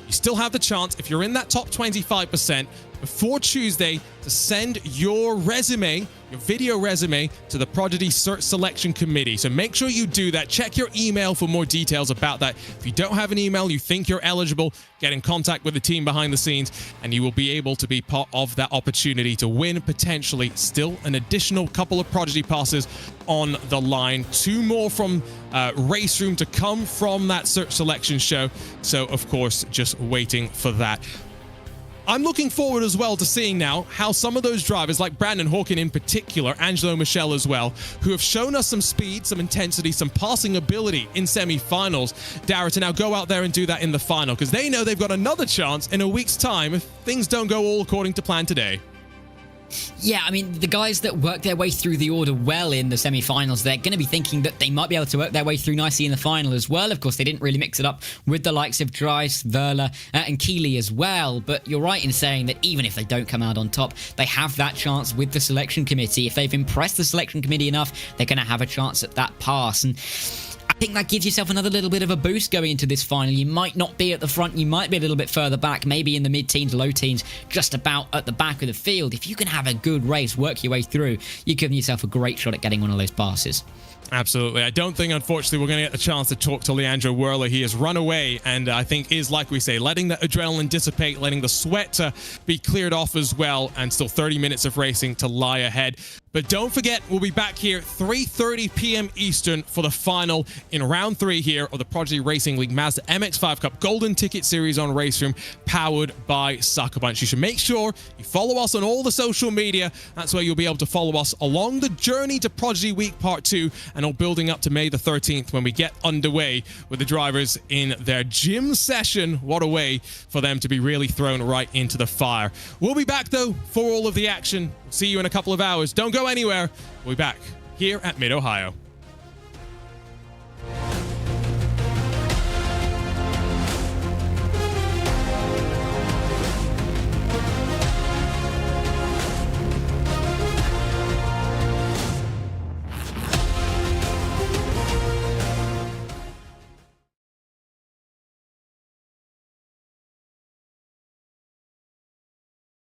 you still have the chance, if you're in that top 25%, before Tuesday, to send your resume, your video resume, to the Prodigy Search Selection Committee. So make sure you do that. Check your email for more details about that. If you don't have an email, you think you're eligible, get in contact with the team behind the scenes, and you will be able to be part of that opportunity to win potentially still an additional couple of Prodigy passes on the line. 2 more from RaceRoom to come from that search selection show. So, of course, just waiting for that. I'm looking forward as well to seeing now how some of those drivers, like Brandon Hawkin in particular, Angelo Michel as well, who have shown us some speed, some intensity, some passing ability in semi-finals, Dara, to now go out there and do that in the final, because they know they've got another chance in a week's time if things don't go all according to plan today. Yeah, I mean, the guys that work their way through the order well in the semi-finals, they're going to be thinking that they might be able to work their way through nicely in the final as well. Of course, they didn't really mix it up with the likes of Dries, Verla, and Keely as well. But you're right in saying that even if they don't come out on top, they have that chance with the selection committee. If they've impressed the selection committee enough, they're going to have a chance at that pass. And I think that gives yourself another little bit of a boost going into this final. You might not be at the front, you might be a little bit further back, maybe in the mid-teens, low teens, just about at the back of the field. If you can have a good race, work your way through, you're giving yourself a great shot at getting one of those passes. Absolutely. I don't think, unfortunately, we're going to get the chance to talk to Leandro Werler. He has run away and I think is, like we say, letting the adrenaline dissipate, letting the sweat be cleared off as well, and still 30 minutes of racing to lie ahead. But don't forget, we'll be back here 3:30 p.m. Eastern for the final in round 3 here of the Prodigy Racing League Mazda MX-5 Cup Golden Ticket Series on RaceRoom, powered by SuckerPunch. You should make sure you follow us on all the social media. That's where you'll be able to follow us along the journey to Prodigy Week Part 2 and all building up to May the 13th when we get underway with the drivers in their gym session. What a way for them to be really thrown right into the fire. We'll be back, though, for all of the action. See you in a couple of hours. Don't go anywhere. We'll be back here at Mid-Ohio.